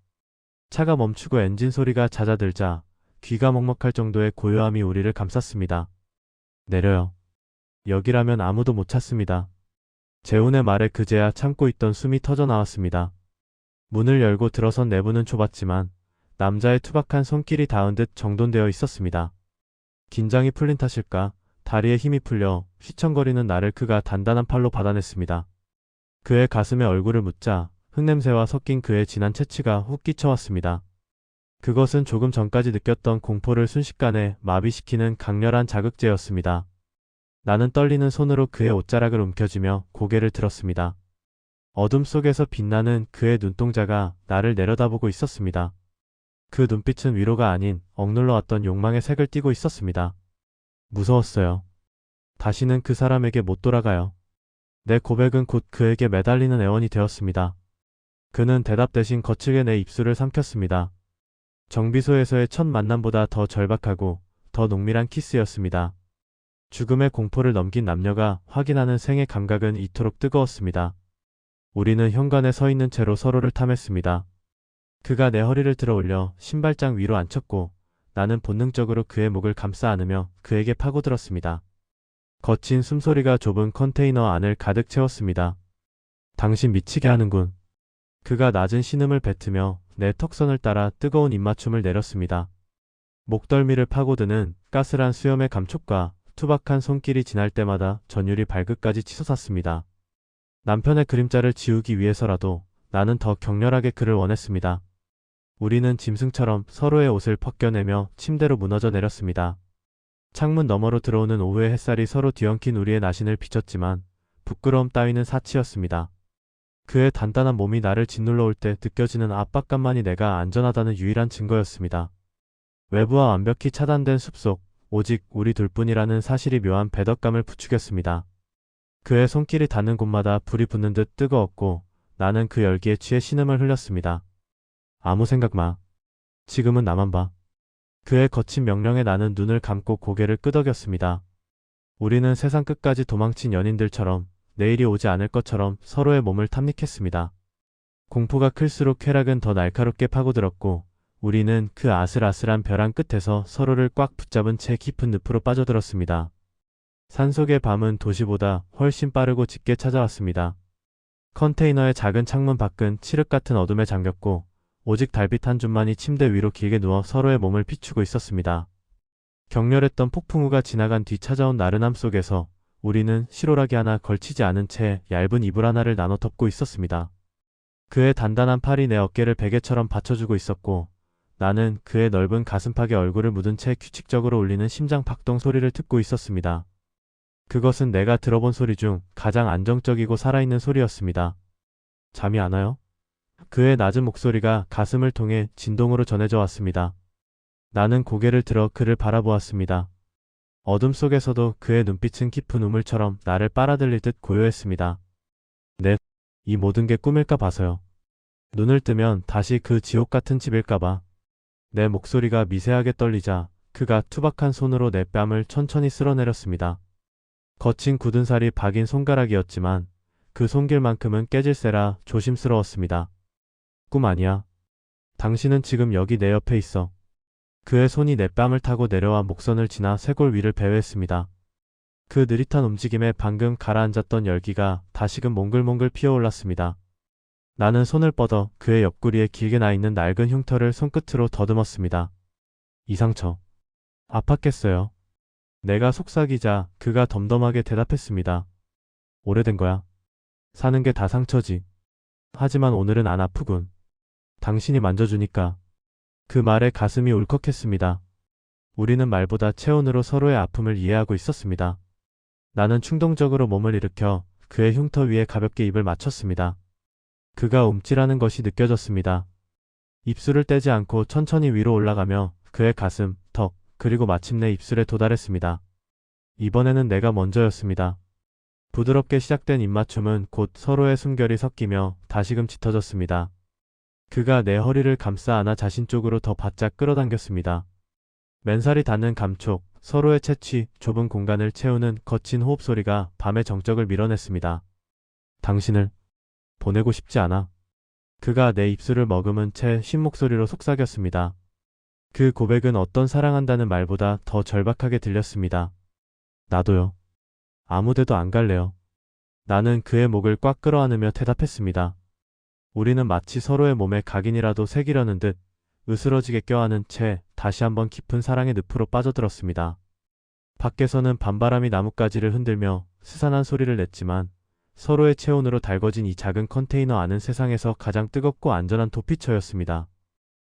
차가 멈추고 엔진 소리가 잦아들자 귀가 먹먹할 정도의 고요함이 우리를 감쌌습니다. 내려요. 여기라면 아무도 못 찾습니다. 재훈의 말에 그제야 참고 있던 숨이 터져 나왔습니다. 문을 열고 들어선 내부는 좁았지만 남자의 투박한 손길이 닿은 듯 정돈되어 있었습니다. 긴장이 풀린 탓일까 다리에 힘이 풀려 휘청거리는 나를 그가 단단한 팔로 받아냈습니다. 그의 가슴에 얼굴을 묻자 흙냄새와 섞인 그의 진한 채취가 훅 끼쳐왔습니다. 그것은 조금 전까지 느꼈던 공포를 순식간에 마비시키는 강렬한 자극제였습니다. 나는 떨리는 손으로 그의 옷자락을 움켜쥐며 고개를 들었습니다. 어둠 속에서 빛나는 그의 눈동자가 나를 내려다보고 있었습니다. 그 눈빛은 위로가 아닌 억눌러 왔던 욕망의 색을 띠고 있었습니다. 무서웠어요. 다시는 그 사람에게 못 돌아가요. 내 고백은 곧 그에게 매달리는 애원이 되었습니다. 그는 대답 대신 거칠게 내 입술을 삼켰습니다. 정비소에서의 첫 만남보다 더 절박하고 더 농밀한 키스였습니다. 죽음의 공포를 넘긴 남녀가 확인하는 생의 감각은 이토록 뜨거웠습니다. 우리는 현관에 서 있는 채로 서로를 탐했습니다. 그가 내 허리를 들어 올려 신발장 위로 앉혔고 나는 본능적으로 그의 목을 감싸 안으며 그에게 파고들었습니다. 거친 숨소리가 좁은 컨테이너 안을 가득 채웠습니다. 당신 미치게 하는군. 그가 낮은 신음을 뱉으며 내 턱선을 따라 뜨거운 입맞춤을 내렸습니다. 목덜미를 파고드는 까슬한 수염의 감촉과 투박한 손길이 지날 때마다 전율이 발끝까지 치솟았습니다. 남편의 그림자를 지우기 위해서라도 나는 더 격렬하게 그를 원했습니다. 우리는 짐승처럼 서로의 옷을 벗겨내며 침대로 무너져 내렸습니다. 창문 너머로 들어오는 오후의 햇살이 서로 뒤엉킨 우리의 나신을 비췄지만 부끄러움 따위는 사치였습니다. 그의 단단한 몸이 나를 짓눌러 올 때 느껴지는 압박감만이 내가 안전하다는 유일한 증거였습니다. 외부와 완벽히 차단된 숲속, 오직 우리 둘뿐이라는 사실이 묘한 배덕감을 부추겼습니다. 그의 손길이 닿는 곳마다 불이 붙는 듯 뜨거웠고 나는 그 열기에 취해 신음을 흘렸습니다. 아무 생각 마. 지금은 나만 봐. 그의 거친 명령에 나는 눈을 감고 고개를 끄덕였습니다. 우리는 세상 끝까지 도망친 연인들처럼 내일이 오지 않을 것처럼 서로의 몸을 탐닉했습니다. 공포가 클수록 쾌락은 더 날카롭게 파고들었고 우리는 그 아슬아슬한 벼랑 끝에서 서로를 꽉 붙잡은 채 깊은 늪으로 빠져들었습니다. 산속의 밤은 도시보다 훨씬 빠르고 짙게 찾아왔습니다. 컨테이너의 작은 창문 밖은 칠흑 같은 어둠에 잠겼고 오직 달빛 한 줌만이 침대 위로 길게 누워 서로의 몸을 비추고 있었습니다. 격렬했던 폭풍우가 지나간 뒤 찾아온 나른함 속에서 우리는 실오라기 하나 걸치지 않은 채 얇은 이불 하나를 나눠 덮고 있었습니다. 그의 단단한 팔이 내 어깨를 베개처럼 받쳐주고 있었고 나는 그의 넓은 가슴팍에 얼굴을 묻은 채 규칙적으로 울리는 심장 박동 소리를 듣고 있었습니다. 그것은 내가 들어본 소리 중 가장 안정적이고 살아있는 소리였습니다. 잠이 안 와요? 그의 낮은 목소리가 가슴을 통해 진동으로 전해져 왔습니다. 나는 고개를 들어 그를 바라보았습니다. 어둠 속에서도 그의 눈빛은 깊은 우물처럼 나를 빨아들일 듯 고요했습니다. 네, 이 모든 게 꿈일까 봐서요. 눈을 뜨면 다시 그 지옥 같은 집일까 봐. 내 목소리가 미세하게 떨리자 그가 투박한 손으로 내 뺨을 천천히 쓸어내렸습니다. 거친 굳은 살이 박인 손가락이었지만 그 손길만큼은 깨질세라 조심스러웠습니다. 꿈 아니야. 당신은 지금 여기 내 옆에 있어. 그의 손이 내 뺨을 타고 내려와 목선을 지나 쇄골 위를 배회했습니다. 그 느릿한 움직임에 방금 가라앉았던 열기가 다시금 몽글몽글 피어올랐습니다. 나는 손을 뻗어 그의 옆구리에 길게 나있는 낡은 흉터를 손끝으로 더듬었습니다. 이 상처. 아팠겠어요. 내가 속삭이자 그가 덤덤하게 대답했습니다. 오래된 거야. 사는 게 다 상처지. 하지만 오늘은 안 아프군. 당신이 만져주니까. 그 말에 가슴이 울컥했습니다. 우리는 말보다 체온으로 서로의 아픔을 이해하고 있었습니다. 나는 충동적으로 몸을 일으켜 그의 흉터 위에 가볍게 입을 맞췄습니다. 그가 움찔하는 것이 느껴졌습니다. 입술을 떼지 않고 천천히 위로 올라가며 그의 가슴, 턱, 그리고 마침내 입술에 도달했습니다. 이번에는 내가 먼저였습니다. 부드럽게 시작된 입맞춤은 곧 서로의 숨결이 섞이며 다시금 짙어졌습니다. 그가 내 허리를 감싸 안아 자신 쪽으로 더 바짝 끌어당겼습니다. 맨살이 닿는 감촉, 서로의 채취, 좁은 공간을 채우는 거친 호흡 소리가 밤의 정적을 밀어냈습니다. 당신을 보내고 싶지 않아. 그가 내 입술을 머금은 채 쉰 목소리로 속삭였습니다. 그 고백은 어떤 사랑한다는 말보다 더 절박하게 들렸습니다. 나도요. 아무데도 안 갈래요. 나는 그의 목을 꽉 끌어안으며 대답했습니다. 우리는 마치 서로의 몸에 각인이라도 새기려는 듯 으스러지게 껴안은 채 다시 한번 깊은 사랑의 늪으로 빠져들었습니다. 밖에서는 밤바람이 나뭇가지를 흔들며 스산한 소리를 냈지만 서로의 체온으로 달궈진 이 작은 컨테이너 안은 세상에서 가장 뜨겁고 안전한 도피처였습니다.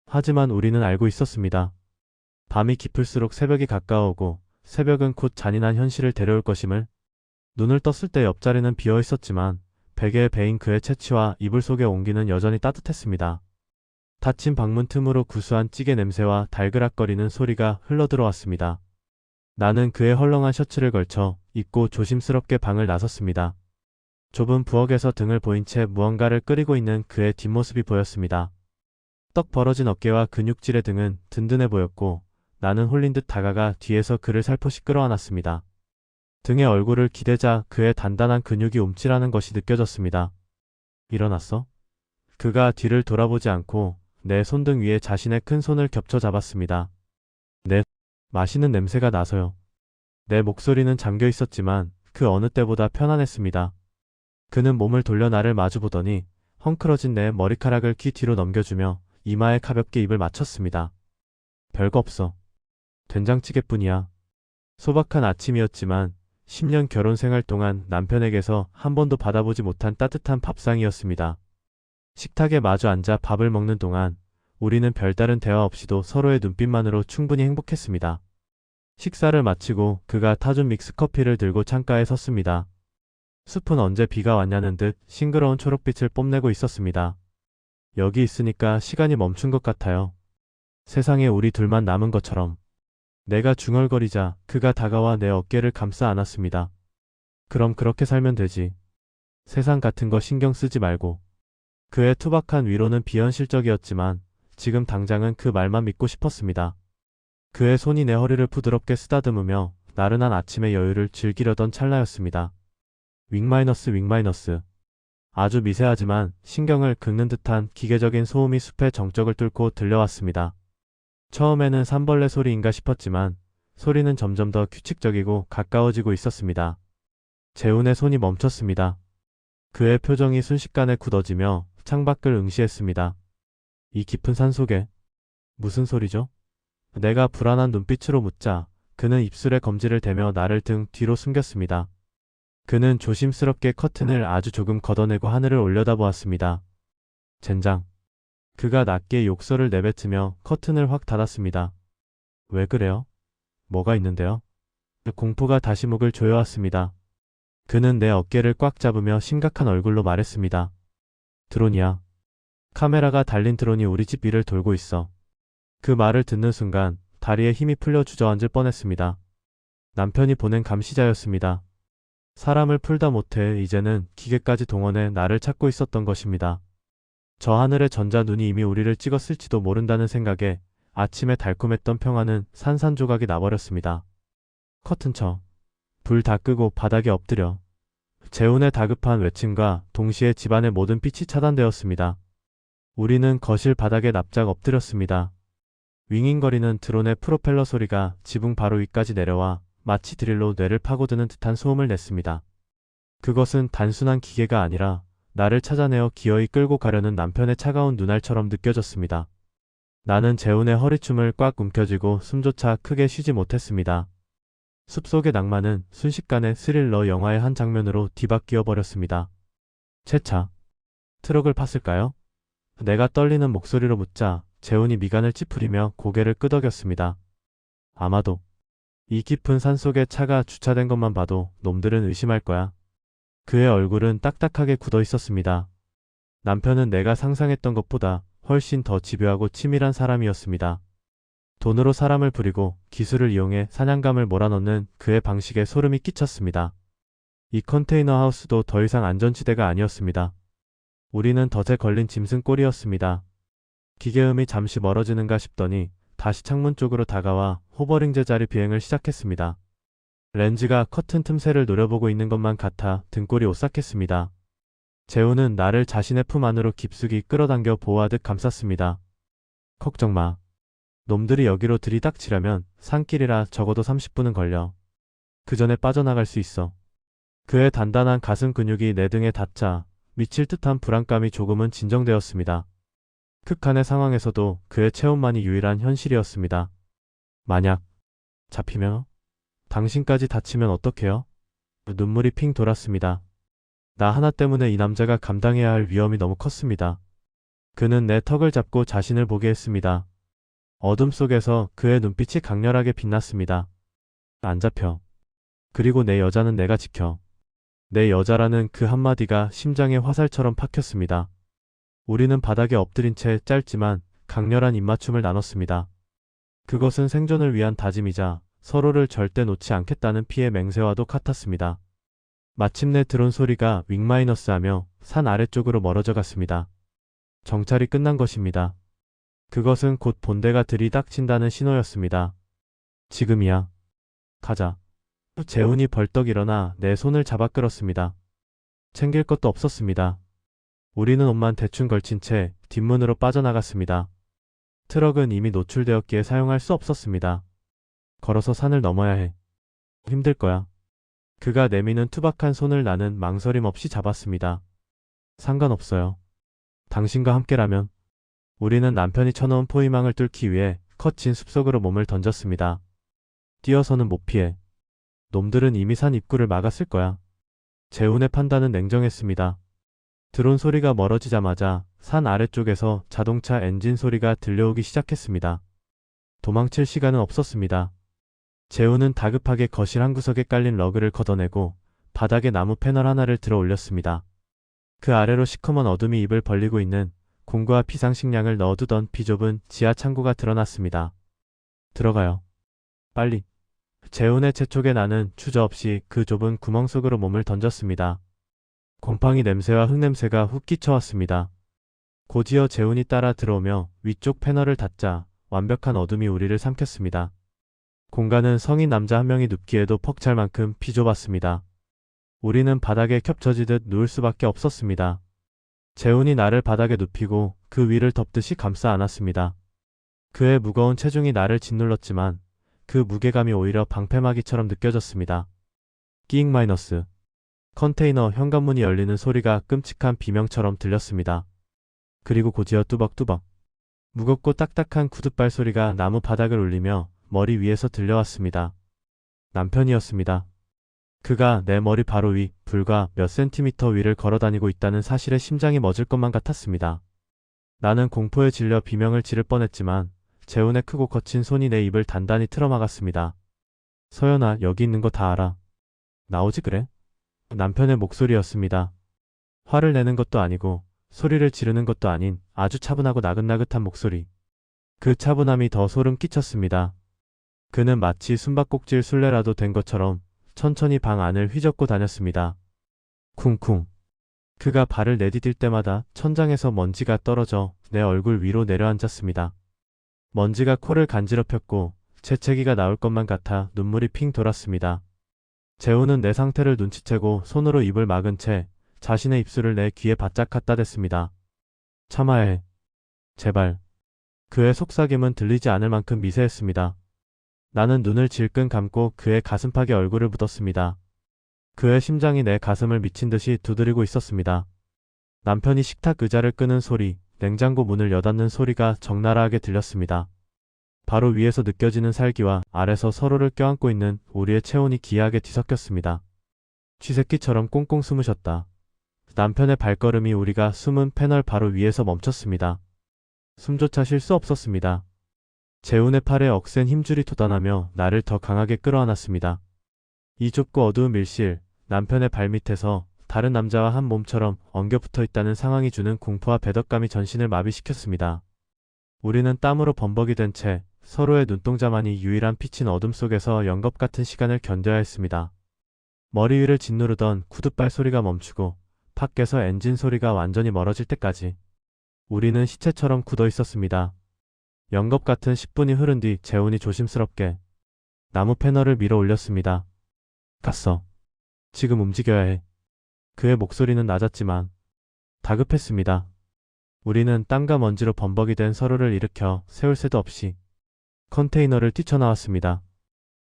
하지만 우리는 알고 있었습니다. 밤이 깊을수록 새벽이 가까워오고 새벽은 곧 잔인한 현실을 데려올 것임을. 눈을 떴을 때 옆자리는 비어 있었지만 베개에 베인 그의 채취와 이불 속의 온기는 여전히 따뜻했습니다. 닫힌 방문 틈으로 구수한 찌개 냄새와 달그락거리는 소리가 흘러들어왔습니다. 나는 그의 헐렁한 셔츠를 걸쳐 입고 조심스럽게 방을 나섰습니다. 좁은 부엌에서 등을 보인 채 무언가를 끓이고 있는 그의 뒷모습이 보였습니다. 떡 벌어진 어깨와 근육질의 등은 든든해 보였고 나는 홀린 듯 다가가 뒤에서 그를 살포시 끌어안았습니다. 등에 얼굴을 기대자 그의 단단한 근육이 움찔하는 것이 느껴졌습니다. 일어났어? 그가 뒤를 돌아보지 않고 내 손등 위에 자신의 큰 손을 겹쳐 잡았습니다. 네, 마시는 냄새가 나서요. 내 목소리는 잠겨 있었지만 그 어느 때보다 편안했습니다. 그는 몸을 돌려 나를 마주보더니 헝클어진 내 머리카락을 귀 뒤로 넘겨주며 이마에 가볍게 입을 맞췄습니다. 별거 없어. 된장찌개뿐이야. 소박한 아침이었지만 10년 결혼 생활 동안 남편에게서 한 번도 받아보지 못한 따뜻한 밥상이었습니다. 식탁에 마주 앉아 밥을 먹는 동안 우리는 별다른 대화 없이도 서로의 눈빛만으로 충분히 행복했습니다. 식사를 마치고 그가 타준 믹스커피를 들고 창가에 섰습니다. 숲은 언제 비가 왔냐는 듯 싱그러운 초록빛을 뽐내고 있었습니다. 여기 있으니까 시간이 멈춘 것 같아요. 세상에 우리 둘만 남은 것처럼. 내가 중얼거리자 그가 다가와 내 어깨를 감싸 안았습니다. 그럼 그렇게 살면 되지. 세상 같은 거 신경 쓰지 말고. 그의 투박한 위로는 비현실적이었지만 지금 당장은 그 말만 믿고 싶었습니다. 그의 손이 내 허리를 부드럽게 쓰다듬으며 나른한 아침의 여유를 즐기려던 찰나였습니다. 윙 마이너스. 아주 미세하지만 신경을 긁는 듯한 기계적인 소음이 숲의 정적을 뚫고 들려왔습니다. 처음에는 산벌레 소리인가 싶었지만 소리는 점점 더 규칙적이고 가까워지고 있었습니다. 재훈의 손이 멈췄습니다. 그의 표정이 순식간에 굳어지며 창밖을 응시했습니다. 이 깊은 산속에 무슨 소리죠? 내가 불안한 눈빛으로 묻자 그는 입술에 검지를 대며 나를 등 뒤로 숨겼습니다. 그는 조심스럽게 커튼을 아주 조금 걷어내고 하늘을 올려다보았습니다. 젠장. 그가 낮게 욕설을 내뱉으며 커튼을 확 닫았습니다. 왜 그래요? 뭐가 있는데요? 공포가 다시 목을 조여왔습니다. 그는 내 어깨를 꽉 잡으며 심각한 얼굴로 말했습니다. 드론이야. 카메라가 달린 드론이 우리 집 위를 돌고 있어. 그 말을 듣는 순간 다리에 힘이 풀려 주저앉을 뻔했습니다. 남편이 보낸 감시자였습니다. 사람을 풀다 못해 이제는 기계까지 동원해 나를 찾고 있었던 것입니다. 저 하늘의 전자 눈이 이미 우리를 찍었을지도 모른다는 생각에 아침에 달콤했던 평화는 산산조각이 나버렸습니다. 커튼 쳐. 불 다 끄고 바닥에 엎드려. 재훈의 다급한 외침과 동시에 집안의 모든 빛이 차단되었습니다. 우리는 거실 바닥에 납작 엎드렸습니다. 윙윙거리는 드론의 프로펠러 소리가 지붕 바로 위까지 내려와 마치 드릴로 뇌를 파고드는 듯한 소음을 냈습니다. 그것은 단순한 기계가 아니라 나를 찾아내어 기어이 끌고 가려는 남편의 차가운 눈알처럼 느껴졌습니다. 나는 재훈의 허리춤을 꽉 움켜쥐고 숨조차 크게 쉬지 못했습니다. 숲속의 낭만은 순식간에 스릴러 영화의 한 장면으로 뒤바뀌어 버렸습니다. 제 차. 트럭을 팠을까요? 내가 떨리는 목소리로 묻자 재훈이 미간을 찌푸리며 고개를 끄덕였습니다. 아마도 이 깊은 산속에 차가 주차된 것만 봐도 놈들은 의심할 거야. 그의 얼굴은 딱딱하게 굳어 있었습니다. 남편은 내가 상상했던 것보다 훨씬 더 집요하고 치밀한 사람이었습니다. 돈으로 사람을 부리고 기술을 이용해 사냥감을 몰아넣는 그의 방식에 소름이 끼쳤습니다. 이 컨테이너 하우스도 더 이상 안전지대가 아니었습니다. 우리는 덫에 걸린 짐승꼴이었습니다. 기계음이 잠시 멀어지는가 싶더니 다시 창문 쪽으로 다가와 호버링 제자리 비행을 시작했습니다. 렌즈가 커튼 틈새를 노려보고 있는 것만 같아 등골이 오싹했습니다. 재훈은 나를 자신의 품 안으로 깊숙이 끌어당겨 보호하듯 감쌌습니다. 걱정 마. 놈들이 여기로 들이닥치려면 산길이라 적어도 30분은 걸려. 그 전에 빠져나갈 수 있어. 그의 단단한 가슴 근육이 내 등에 닿자 미칠 듯한 불안감이 조금은 진정되었습니다. 극한의 상황에서도 그의 체온만이 유일한 현실이었습니다. 만약 잡히면? 당신까지 다치면 어떡해요? 눈물이 핑 돌았습니다. 나 하나 때문에 이 남자가 감당해야 할 위험이 너무 컸습니다. 그는 내 턱을 잡고 자신을 보게 했습니다. 어둠 속에서 그의 눈빛이 강렬하게 빛났습니다. 안 잡혀. 그리고 내 여자는 내가 지켜. 내 여자라는 그 한마디가 심장에 화살처럼 박혔습니다. 우리는 바닥에 엎드린 채 짧지만 강렬한 입맞춤을 나눴습니다. 그것은 생존을 위한 다짐이자 서로를 절대 놓지 않겠다는 피의 맹세와도 같았습니다. 마침내 드론 소리가 윙마이너스 하며 산 아래쪽으로 멀어져 갔습니다. 정찰이 끝난 것입니다. 그것은 곧 본대가 들이닥친다는 신호였습니다. 지금이야. 가자. 재훈이 벌떡 일어나 내 손을 잡아 끌었습니다. 챙길 것도 없었습니다. 우리는 옷만 대충 걸친 채 뒷문으로 빠져나갔습니다. 트럭은 이미 노출되었기에 사용할 수 없었습니다. 걸어서 산을 넘어야 해. 힘들 거야. 그가 내미는 투박한 손을 나는 망설임 없이 잡았습니다. 상관없어요. 당신과 함께라면. 우리는 남편이 쳐놓은 포위망을 뚫기 위해 거친 숲속으로 몸을 던졌습니다. 뛰어서는 못 피해. 놈들은 이미 산 입구를 막았을 거야. 재훈의 판단은 냉정했습니다. 드론 소리가 멀어지자마자 산 아래쪽에서 자동차 엔진 소리가 들려오기 시작했습니다. 도망칠 시간은 없었습니다. 재훈은 다급하게 거실 한 구석에 깔린 러그를 걷어내고 바닥에 나무 패널 하나를 들어 올렸습니다. 그 아래로 시커먼 어둠이 입을 벌리고 있는 공구와 비상식량을 넣어두던 비좁은 지하 창고가 드러났습니다. 들어가요. 빨리. 재훈의 재촉에 나는 주저없이 그 좁은 구멍 속으로 몸을 던졌습니다. 곰팡이 냄새와 흙냄새가 훅 끼쳐왔습니다. 곧이어 재훈이 따라 들어오며 위쪽 패널을 닫자 완벽한 어둠이 우리를 삼켰습니다. 공간은 성인 남자 한 명이 눕기에도 퍽찰 만큼 비좁았습니다. 우리는 바닥에 겹쳐지듯 누울 수밖에 없었습니다. 재훈이 나를 바닥에 눕히고 그 위를 덮듯이 감싸 안았습니다. 그의 무거운 체중이 나를 짓눌렀지만 그 무게감이 오히려 방패막이처럼 느껴졌습니다. 끼잉 마이너스. 컨테이너 현관문이 열리는 소리가 끔찍한 비명처럼 들렸습니다. 그리고 곧이어 뚜벅뚜벅. 무겁고 딱딱한 구둣발 소리가 나무 바닥을 울리며 머리 위에서 들려왔습니다. 남편이었습니다. 그가 내 머리 바로 위, 불과 몇 센티미터 위를 걸어다니고 있다는 사실에 심장이 멎을 것만 같았습니다. 나는 공포에 질려 비명을 지를 뻔했지만 재훈의 크고 거친 손이 내 입을 단단히 틀어막았습니다. 서연아, 여기 있는 거 다 알아. 나오지 그래? 남편의 목소리였습니다. 화를 내는 것도 아니고 소리를 지르는 것도 아닌 아주 차분하고 나긋나긋한 목소리. 그 차분함이 더 소름 끼쳤습니다. 그는 마치 숨바꼭질 술래라도 된 것처럼 천천히 방 안을 휘젓고 다녔습니다. 쿵쿵. 그가 발을 내디딜 때마다 천장에서 먼지가 떨어져 내 얼굴 위로 내려앉았습니다. 먼지가 코를 간지럽혔고 재채기가 나올 것만 같아 눈물이 핑 돌았습니다. 재훈은 내 상태를 눈치채고 손으로 입을 막은 채 자신의 입술을 내 귀에 바짝 갖다 댔습니다. 참아야 해. 제발. 그의 속삭임은 들리지 않을 만큼 미세했습니다. 나는 눈을 질끈 감고 그의 가슴팍에 얼굴을 묻었습니다. 그의 심장이 내 가슴을 미친 듯이 두드리고 있었습니다. 남편이 식탁 의자를 끄는 소리, 냉장고 문을 여닫는 소리가 적나라하게 들렸습니다. 바로 위에서 느껴지는 살기와 아래서 서로를 껴안고 있는 우리의 체온이 기이하게 뒤섞였습니다. 쥐새끼처럼 꽁꽁 숨으셨다. 남편의 발걸음이 우리가 숨은 패널 바로 위에서 멈췄습니다. 숨조차 쉴 수 없었습니다. 재훈의 팔에 억센 힘줄이 돋아나며 나를 더 강하게 끌어안았습니다. 이 좁고 어두운 밀실, 남편의 발밑에서 다른 남자와 한 몸처럼 엉겨붙어 있다는 상황이 주는 공포와 배덕감이 전신을 마비시켰습니다. 우리는 땀으로 범벅이 된 채 서로의 눈동자만이 유일한 비친 어둠 속에서 영겁 같은 시간을 견뎌야 했습니다. 머리 위를 짓누르던 구둣발 소리가 멈추고 밖에서 엔진 소리가 완전히 멀어질 때까지 우리는 시체처럼 굳어 있었습니다. 영겁 같은 10분이 흐른 뒤 재훈이 조심스럽게 나무 패널을 밀어 올렸습니다. 갔어. 지금 움직여야 해. 그의 목소리는 낮았지만 다급했습니다. 우리는 땀과 먼지로 범벅이 된 서로를 일으켜 세울 새도 없이 컨테이너를 뛰쳐나왔습니다.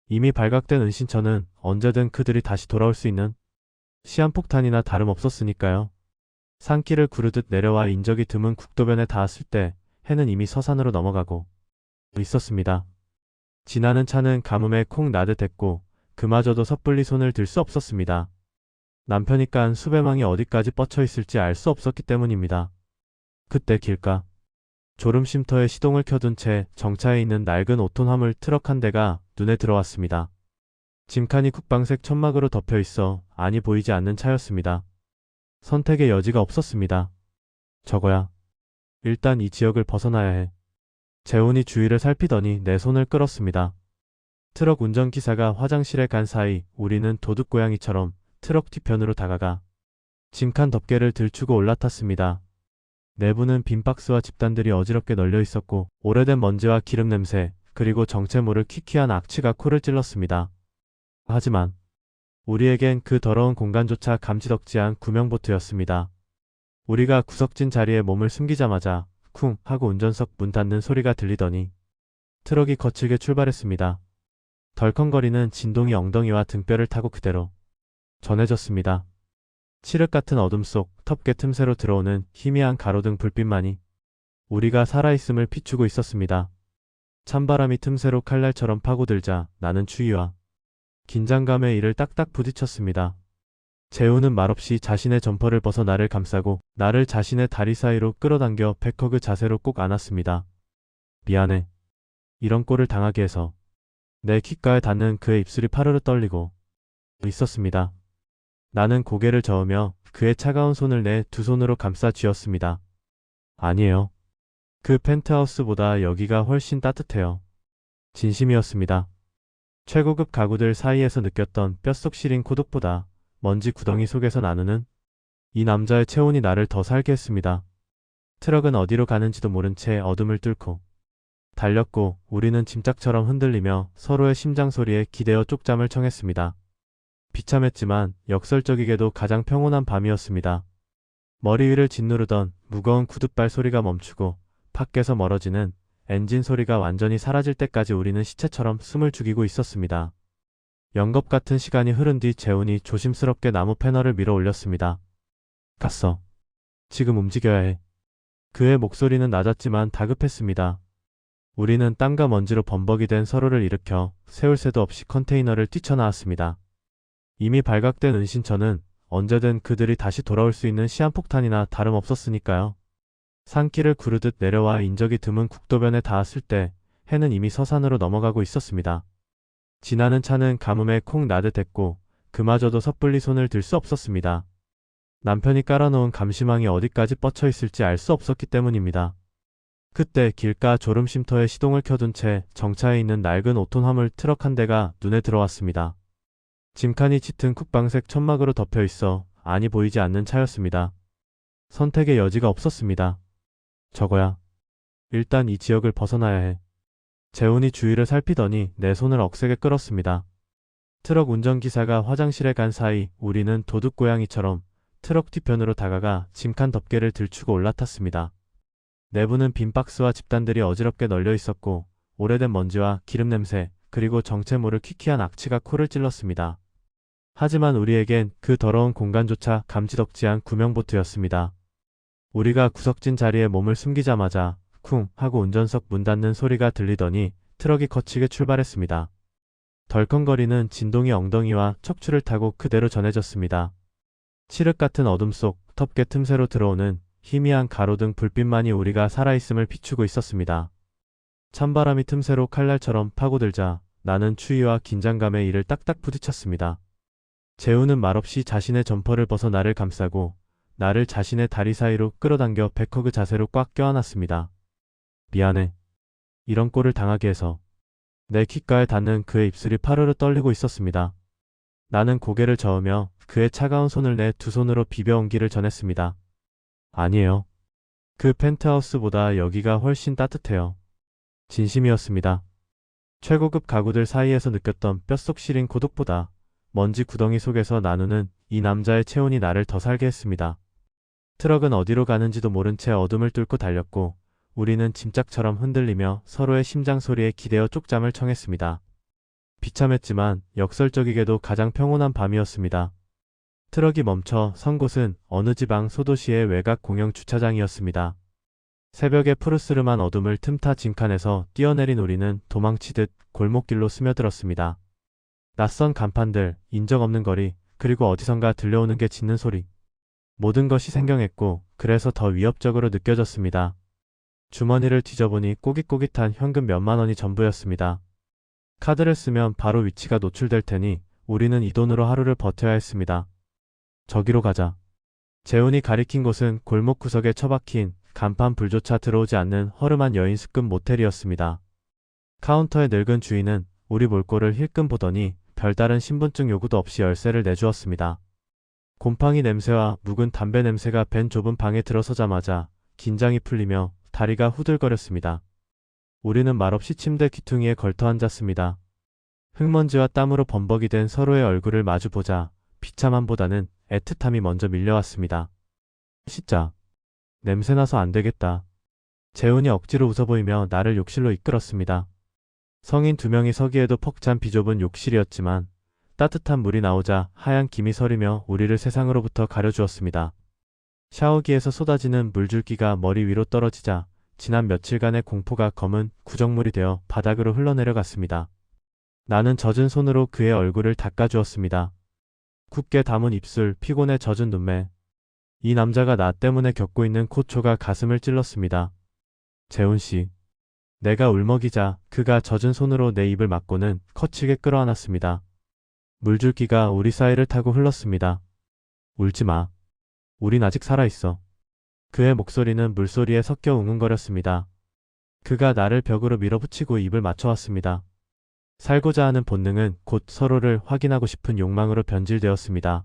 이미 발각된 은신처는 언제든 그들이 다시 돌아올 수 있는 시한폭탄이나 다름없었으니까요. 산길을 구르듯 내려와 인적이 드문 국도변에 닿았을 때 해는 이미 서산으로 넘어가고 있었습니다. 지나는 차는 가뭄에 콩 나듯 했고 그마저도 섣불리 손을 들 수 없었습니다. 남편이 깐 수배망이 어디까지 뻗쳐 있을지 알 수 없었기 때문입니다. 그때 길가 졸음 쉼터에 시동을 켜둔 채 정차해 있는 낡은 5톤 화물 트럭 한 대가 눈에 들어왔습니다. 짐칸이 국방색 천막으로 덮여 있어 안이 보이지 않는 차였습니다. 선택의 여지가 없었습니다. 저거야. 일단 이 지역을 벗어나야 해. 재훈이 주위를 살피더니 내 손을 끌었습니다. 트럭 운전기사가 화장실에 간 사이 우리는 도둑고양이처럼 트럭 뒤편으로 다가가 짐칸 덮개를 들추고 올라탔습니다. 내부는 빈 박스와 집단들이 어지럽게 널려 있었고 오래된 먼지와 기름 냄새 그리고 정체 모를 퀴퀴한 악취가 코를 찔렀습니다. 하지만 우리에겐 그 더러운 공간조차 감지덕지한 구명보트였습니다. 우리가 구석진 자리에 몸을 숨기자마자 쿵 하고 운전석 문 닫는 소리가 들리더니 트럭이 거칠게 출발했습니다. 덜컹거리는 진동이 엉덩이와 등뼈를 타고 그대로 전해졌습니다. 칠흑 같은 어둠 속 텁게 틈새로 들어오는 희미한 가로등 불빛만이 우리가 살아있음을 비추고 있었습니다. 찬바람이 틈새로 칼날처럼 파고들자 나는 추위와 긴장감에 이를 딱딱 부딪혔습니다. 재훈은 말없이 자신의 점퍼를 벗어 나를 감싸고 나를 자신의 다리 사이로 끌어당겨 백허그 자세로 꼭 안았습니다. 미안해. 이런 꼴을 당하게 해서. 내 귓가에 닿는 그의 입술이 파르르 떨리고 있었습니다. 나는 고개를 저으며 그의 차가운 손을 내 두 손으로 감싸 쥐었습니다. 아니에요. 그 펜트하우스보다 여기가 훨씬 따뜻해요. 진심이었습니다. 최고급 가구들 사이에서 느꼈던 뼛속 시린 고독보다 먼지 구덩이 속에서 나누는 이 남자의 체온이 나를 더 살게 했습니다. 트럭은 어디로 가는지도 모른 채 어둠을 뚫고 달렸고 우리는 짐짝처럼 흔들리며 서로의 심장 소리에 기대어 쪽잠을 청했습니다. 비참했지만 역설적이게도 가장 평온한 밤이었습니다. 머리 위를 짓누르던 무거운 구둣발 소리가 멈추고 밖에서 멀어지는 엔진 소리가 완전히 사라질 때까지 우리는 시체처럼 숨을 죽이고 있었습니다. 영겁 같은 시간이 흐른 뒤 재훈이 조심스럽게 나무 패널을 밀어 올렸습니다. 갔어. 지금 움직여야 해. 그의 목소리는 낮았지만 다급했습니다. 우리는 땀과 먼지로 범벅이 된 서로를 일으켜 세울 새도 없이 컨테이너를 뛰쳐나왔습니다. 이미 발각된 은신처는 언제든 그들이 다시 돌아올 수 있는 시한폭탄이나 다름없었으니까요. 산길을 구르듯 내려와 인적이 드문 국도변에 닿았을 때 해는 이미 서산으로 넘어가고 있었습니다. 지나는 차는 가뭄에 콩 나듯 했고 그마저도 섣불리 손을 들 수 없었습니다. 남편이 깔아놓은 감시망이 어디까지 뻗쳐 있을지 알 수 없었기 때문입니다. 그때 길가 졸음 쉼터에 시동을 켜둔 채 정차해 있는 낡은 5톤 화물 트럭 한 대가 눈에 들어왔습니다. 짐칸이 짙은 국방색 천막으로 덮여 있어 안이 보이지 않는 차였습니다. 선택의 여지가 없었습니다. 저거야. 일단 이 지역을 벗어나야 해. 재훈이 주위를 살피더니 내 손을 억세게 끌었습니다. 트럭 운전기사가 화장실에 간 사이 우리는 도둑고양이처럼 트럭 뒤편으로 다가가 짐칸 덮개를 들추고 올라탔습니다. 내부는 빈 박스와 집단들이 어지럽게 널려 있었고 오래된 먼지와 기름 냄새 그리고 정체 모를 퀴퀴한 악취가 코를 찔렀습니다. 하지만 우리에겐 그 더러운 공간조차 감지덕지한 구명보트였습니다. 우리가 구석진 자리에 몸을 숨기자마자 쿵 하고 운전석 문 닫는 소리가 들리더니 트럭이 거치게 출발했습니다. 덜컹거리는 진동이 엉덩이와 척추를 타고 그대로 전해졌습니다. 칠흑 같은 어둠 속 덕텁게 틈새로 들어오는 희미한 가로등 불빛만이 우리가 살아있음을 비추고 있었습니다. 찬바람이 틈새로 칼날처럼 파고들자 나는 추위와 긴장감에 이를 딱딱 부딪혔습니다. 재우는 말없이 자신의 점퍼를 벗어 나를 감싸고 나를 자신의 다리 사이로 끌어당겨 백허그 자세로 꽉 껴안았습니다. 미안해. 이런 꼴을 당하게 해서. 내 귓가에 닿는 그의 입술이 파르르 떨리고 있었습니다. 나는 고개를 저으며 그의 차가운 손을 내 두 손으로 비벼온기를 전했습니다. 아니에요. 그 펜트하우스보다 여기가 훨씬 따뜻해요. 진심이었습니다. 최고급 가구들 사이에서 느꼈던 뼛속 시린 고독보다 먼지 구덩이 속에서 나누는 이 남자의 체온이 나를 더 살게 했습니다. 트럭은 어디로 가는지도 모른 채 어둠을 뚫고 달렸고 우리는 짐짝처럼 흔들리며 서로의 심장 소리에 기대어 쪽잠을 청했습니다. 비참했지만 역설적이게도 가장 평온한 밤이었습니다. 트럭이 멈춰 선 곳은 어느 지방 소도시의 외곽 공영 주차장이었습니다. 새벽의 푸르스름한 어둠을 틈타 징칸에서 뛰어내린 우리는 도망치듯 골목길로 스며들었습니다. 낯선 간판들, 인적 없는 거리, 그리고 어디선가 들려오는 게 짖는 소리. 모든 것이 생경했고 그래서 더 위협적으로 느껴졌습니다. 주머니를 뒤져보니 꼬깃꼬깃한 현금 몇만 원이 전부였습니다. 카드를 쓰면 바로 위치가 노출될 테니 우리는 이 돈으로 하루를 버텨야 했습니다. 저기로 가자. 재훈이 가리킨 곳은 골목 구석에 처박힌 간판 불조차 들어오지 않는 허름한 여인숙급 모텔이었습니다. 카운터의 늙은 주인은 우리 몰골을 힐끔 보더니 별다른 신분증 요구도 없이 열쇠를 내주었습니다. 곰팡이 냄새와 묵은 담배 냄새가 밴 좁은 방에 들어서자마자 긴장이 풀리며 다리가 후들거렸습니다. 우리는 말없이 침대 귀퉁이에 걸터 앉았습니다. 흙먼지와 땀으로 범벅이 된 서로의 얼굴을 마주보자 비참함보다는 애틋함이 먼저 밀려왔습니다. 진짜 냄새나서 안 되겠다. 재훈이 억지로 웃어 보이며 나를 욕실로 이끌었습니다. 성인 두 명이 서기에도 퍽찬 비좁은 욕실이었지만 따뜻한 물이 나오자 하얀 김이 서리며 우리를 세상으로부터 가려주었습니다. 샤워기에서 쏟아지는 물줄기가 머리 위로 떨어지자 지난 며칠간의 공포가 검은 구정물이 되어 바닥으로 흘러내려갔습니다. 나는 젖은 손으로 그의 얼굴을 닦아주었습니다. 굳게 담은 입술, 피곤에 젖은 눈매. 이 남자가 나 때문에 겪고 있는 고초가 가슴을 찔렀습니다. 재훈씨. 내가 울먹이자 그가 젖은 손으로 내 입을 막고는 거칠게 끌어안았습니다. 물줄기가 우리 사이를 타고 흘렀습니다. 울지 마. 우린 아직 살아있어. 그의 목소리는 물소리에 섞여 웅웅거렸습니다. 그가 나를 벽으로 밀어붙이고 입을 맞춰왔습니다. 살고자 하는 본능은 곧 서로를 확인하고 싶은 욕망으로 변질되었습니다.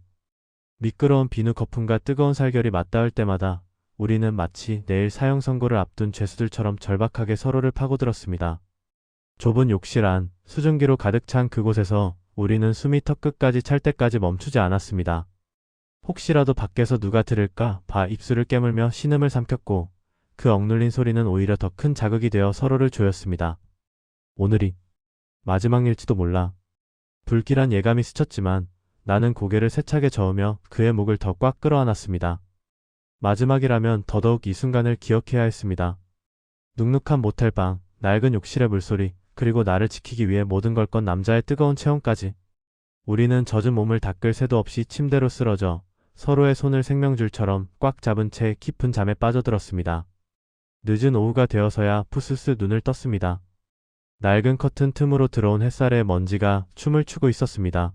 미끄러운 비누 거품과 뜨거운 살결이 맞닿을 때마다 우리는 마치 내일 사형 선고를 앞둔 죄수들처럼 절박하게 서로를 파고들었습니다. 좁은 욕실 안, 수증기로 가득 찬 그곳에서 우리는 숨이 턱끝까지 찰 때까지 멈추지 않았습니다. 혹시라도 밖에서 누가 들을까 봐 입술을 깨물며 신음을 삼켰고 그 억눌린 소리는 오히려 더 큰 자극이 되어 서로를 조였습니다. 오늘이 마지막일지도 몰라. 불길한 예감이 스쳤지만 나는 고개를 세차게 저으며 그의 목을 더 꽉 끌어안았습니다. 마지막이라면 더더욱 이 순간을 기억해야 했습니다. 눅눅한 모텔방, 낡은 욕실의 물소리, 그리고 나를 지키기 위해 모든 걸 건 남자의 뜨거운 체온까지. 우리는 젖은 몸을 닦을 새도 없이 침대로 쓰러져 서로의 손을 생명줄처럼 꽉 잡은 채 깊은 잠에 빠져들었습니다. 늦은 오후가 되어서야 푸스스 눈을 떴습니다. 낡은 커튼 틈으로 들어온 햇살에 먼지가 춤을 추고 있었습니다.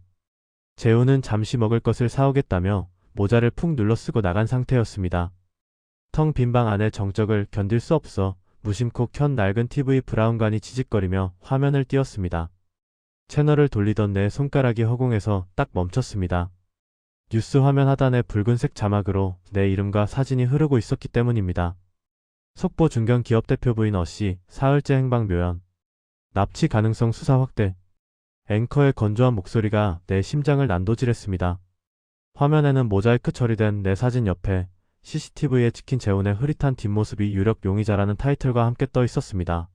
재훈은 잠시 먹을 것을 사오겠다며 모자를 푹 눌러 쓰고 나간 상태였습니다. 텅 빈 방 안의 정적을 견딜 수 없어 무심코 켠 낡은 TV 브라운관이 지직거리며 화면을 띄웠습니다. 채널을 돌리던 내 손가락이 허공에서 딱 멈췄습니다. 뉴스 화면 하단에 붉은색 자막으로 내 이름과 사진이 흐르고 있었기 때문입니다. 속보 중견 기업 대표 부인 어씨 사흘째 행방 묘연. 납치 가능성 수사 확대. 앵커의 건조한 목소리가 내 심장을 난도질했습니다. 화면에는 모자이크 처리된 내 사진 옆에 CCTV에 찍힌 재훈의 흐릿한 뒷모습이 유력 용의자라는 타이틀과 함께 떠 있었습니다.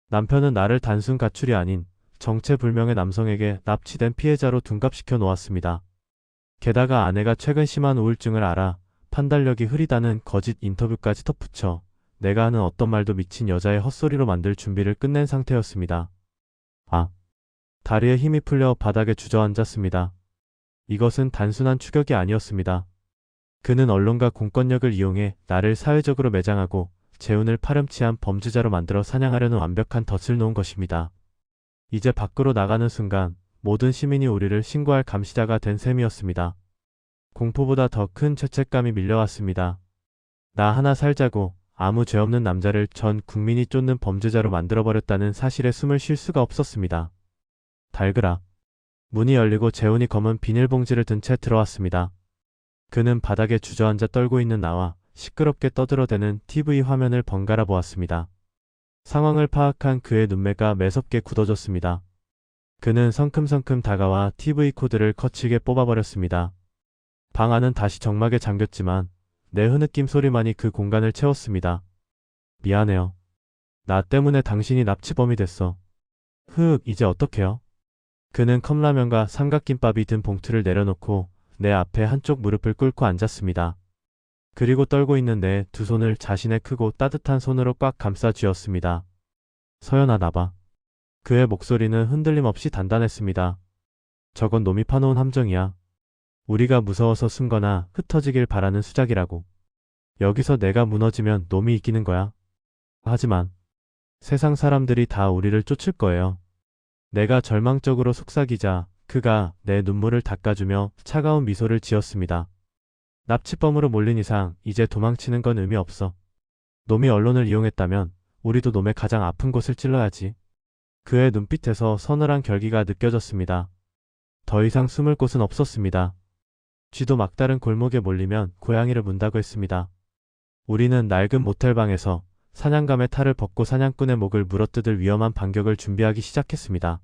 남편은 나를 단순 가출이 아닌 정체불명의 남성에게 납치된 피해자로 둔갑시켜 놓았습니다. 게다가 아내가 최근 심한 우울증을 앓아 판단력이 흐리다는 거짓 인터뷰까지 덧붙여 내가 하는 어떤 말도 미친 여자의 헛소리로 만들 준비를 끝낸 상태였습니다. 다리에 힘이 풀려 바닥에 주저앉았습니다. 이것은 단순한 추격이 아니었습니다. 그는 언론과 공권력을 이용해 나를 사회적으로 매장하고 재훈을 파렴치한 범죄자로 만들어 사냥하려는 완벽한 덫을 놓은 것입니다. 이제 밖으로 나가는 순간 모든 시민이 우리를 신고할 감시자가 된 셈이었습니다. 공포보다 더 큰 죄책감이 밀려왔습니다. 나 하나 살자고 아무 죄 없는 남자를 전 국민이 쫓는 범죄자로 만들어버렸다는 사실에 숨을 쉴 수가 없었습니다. 달그락. 문이 열리고 재훈이 검은 비닐봉지를 든 채 들어왔습니다. 그는 바닥에 주저앉아 떨고 있는 나와 시끄럽게 떠들어대는 TV 화면을 번갈아 보았습니다. 상황을 파악한 그의 눈매가 매섭게 굳어졌습니다. 그는 성큼성큼 다가와 TV 코드를 거칠게 뽑아버렸습니다. 방 안은 다시 적막에 잠겼지만 내 흐느낌 소리만이 그 공간을 채웠습니다. 미안해요. 나 때문에 당신이 납치범이 됐어. 이제 어떡해요? 그는 컵라면과 삼각김밥이 든 봉투를 내려놓고 내 앞에 한쪽 무릎을 꿇고 앉았습니다. 그리고 떨고 있는 내 두 손을 자신의 크고 따뜻한 손으로 꽉 감싸 쥐었습니다. 서연아, 나봐. 그의 목소리는 흔들림 없이 단단했습니다. 저건 놈이 파놓은 함정이야. 우리가 무서워서 쓴 거나 흩어지길 바라는 수작이라고. 여기서 내가 무너지면 놈이 이기는 거야. 하지만 세상 사람들이 다 우리를 쫓을 거예요. 내가 절망적으로 속삭이자 그가 내 눈물을 닦아주며 차가운 미소를 지었습니다. 납치범으로 몰린 이상 이제 도망치는 건 의미 없어. 놈이 언론을 이용했다면 우리도 놈의 가장 아픈 곳을 찔러야지. 그의 눈빛에서 서늘한 결기가 느껴졌습니다. 더 이상 숨을 곳은 없었습니다. 쥐도 막다른 골목에 몰리면 고양이를 문다고 했습니다. 우리는 낡은 모텔방에서 사냥감의 탈을 벗고 사냥꾼의 목을 물어뜯을 위험한 반격을 준비하기 시작했습니다.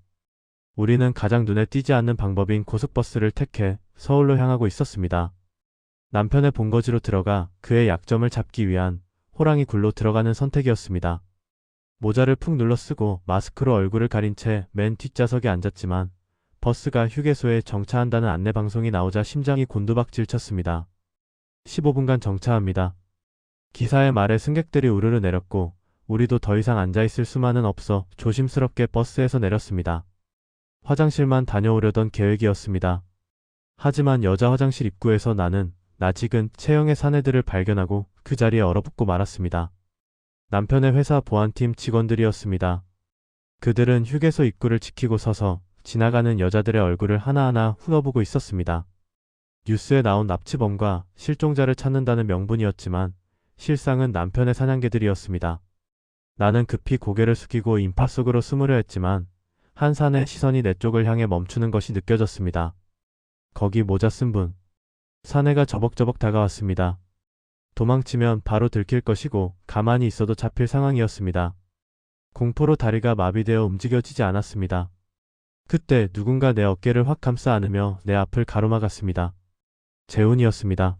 우리는 가장 눈에 띄지 않는 방법인 고속버스를 택해 서울로 향하고 있었습니다. 남편의 본거지로 들어가 그의 약점을 잡기 위한 호랑이 굴로 들어가는 선택이었습니다. 모자를 푹 눌러 쓰고 마스크로 얼굴을 가린 채 맨 뒷좌석에 앉았지만 버스가 휴게소에 정차한다는 안내방송이 나오자 심장이 곤두박질 쳤습니다. 15분간 정차합니다. 기사의 말에 승객들이 우르르 내렸고 우리도 더 이상 앉아있을 수만은 없어 조심스럽게 버스에서 내렸습니다. 화장실만 다녀오려던 계획이었습니다. 하지만 여자 화장실 입구에서 나는 낯익은 체형의 사내들을 발견하고 그 자리에 얼어붙고 말았습니다. 남편의 회사 보안팀 직원들이었습니다. 그들은 휴게소 입구를 지키고 서서 지나가는 여자들의 얼굴을 하나하나 훑어보고 있었습니다. 뉴스에 나온 납치범과 실종자를 찾는다는 명분이었지만 실상은 남편의 사냥개들이었습니다. 나는 급히 고개를 숙이고 인파 속으로 숨으려 했지만 한 사내의 시선이 내 쪽을 향해 멈추는 것이 느껴졌습니다. 거기 모자 쓴 분. 사내가 저벅저벅 다가왔습니다. 도망치면 바로 들킬 것이고 가만히 있어도 잡힐 상황이었습니다. 공포로 다리가 마비되어 움직여지지 않았습니다. 그때 누군가 내 어깨를 확 감싸 안으며 내 앞을 가로막았습니다. 재훈이었습니다.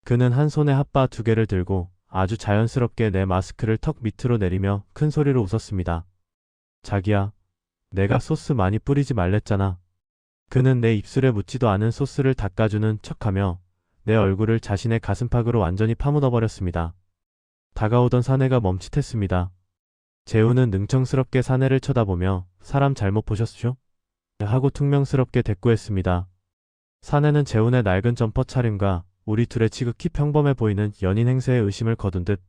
그는 한 손에 핫바 2개를 들고 아주 자연스럽게 내 마스크를 턱 밑으로 내리며 큰 소리로 웃었습니다. 자기야, 내가 소스 많이 뿌리지 말랬잖아. 그는 내 입술에 묻지도 않은 소스를 닦아주는 척하며 내 얼굴을 자신의 가슴팍으로 완전히 파묻어버렸습니다. 다가오던 사내가 멈칫했습니다. 재훈은 능청스럽게 사내를 쳐다보며 사람 잘못 보셨죠? 하고 퉁명스럽게 대꾸했습니다. 사내는 재훈의 낡은 점퍼 차림과 우리 둘의 지극히 평범해 보이는 연인 행세에 의심을 거둔 듯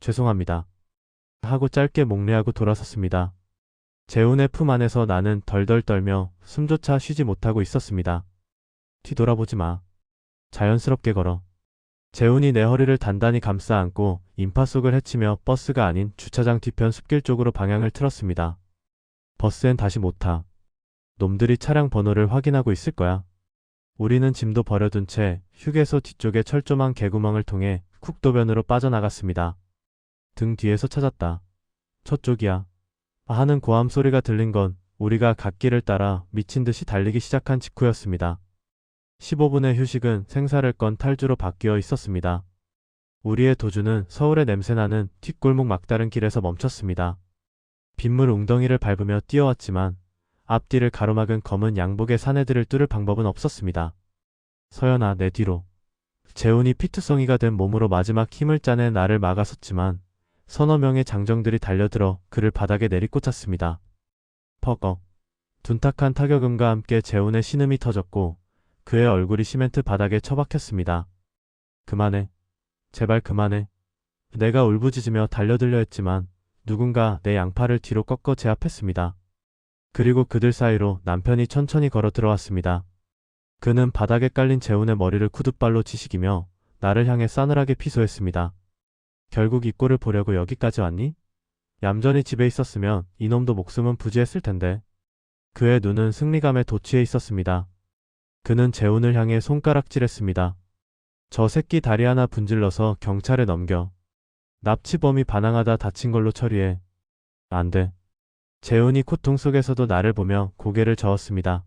죄송합니다. 하고 짧게 목례하고 돌아섰습니다. 재훈의 품 안에서 나는 덜덜 떨며 숨조차 쉬지 못하고 있었습니다. 뒤돌아보지 마. 자연스럽게 걸어. 재훈이 내 허리를 단단히 감싸 안고 인파 속을 헤치며 버스가 아닌 주차장 뒤편 숲길 쪽으로 방향을 틀었습니다. 버스엔 다시 못 타. 놈들이 차량 번호를 확인하고 있을 거야. 우리는 짐도 버려둔 채 휴게소 뒤쪽의 철조망 개구멍을 통해 쿡도변으로 빠져나갔습니다. 등 뒤에서 찾았다. 저쪽이야. 하는 고함 소리가 들린 건 우리가 갓길을 따라 미친 듯이 달리기 시작한 직후였습니다. 15분의 휴식은 생사를 건 탈주로 바뀌어 있었습니다. 우리의 도주는 서울의 냄새나는 뒷골목 막다른 길에서 멈췄습니다. 빗물 웅덩이를 밟으며 뛰어왔지만 앞뒤를 가로막은 검은 양복의 사내들을 뚫을 방법은 없었습니다. 서연아, 내 뒤로. 재훈이 피투성이가 된 몸으로 마지막 힘을 짜내 나를 막아섰지만 서너 명의 장정들이 달려들어 그를 바닥에 내리꽂았습니다. 퍽. 둔탁한 타격음과 함께 재훈의 신음이 터졌고 그의 얼굴이 시멘트 바닥에 처박혔습니다. 그만해. 제발 그만해. 내가 울부짖으며 달려들려 했지만 누군가 내 양팔을 뒤로 꺾어 제압했습니다. 그리고 그들 사이로 남편이 천천히 걸어 들어왔습니다. 그는 바닥에 깔린 재훈의 머리를 쿠드발로 치시기며 나를 향해 싸늘하게 피소했습니다. 결국 이 꼴을 보려고 여기까지 왔니? 얌전히 집에 있었으면 이놈도 목숨은 부지했을 텐데. 그의 눈은 승리감에 도취해 있었습니다. 그는 재훈을 향해 손가락질했습니다. 저 새끼 다리 하나 분질러서 경찰에 넘겨. 납치범이 반항하다 다친 걸로 처리해. 안 돼. 재훈이 고통 속에서도 나를 보며 고개를 저었습니다.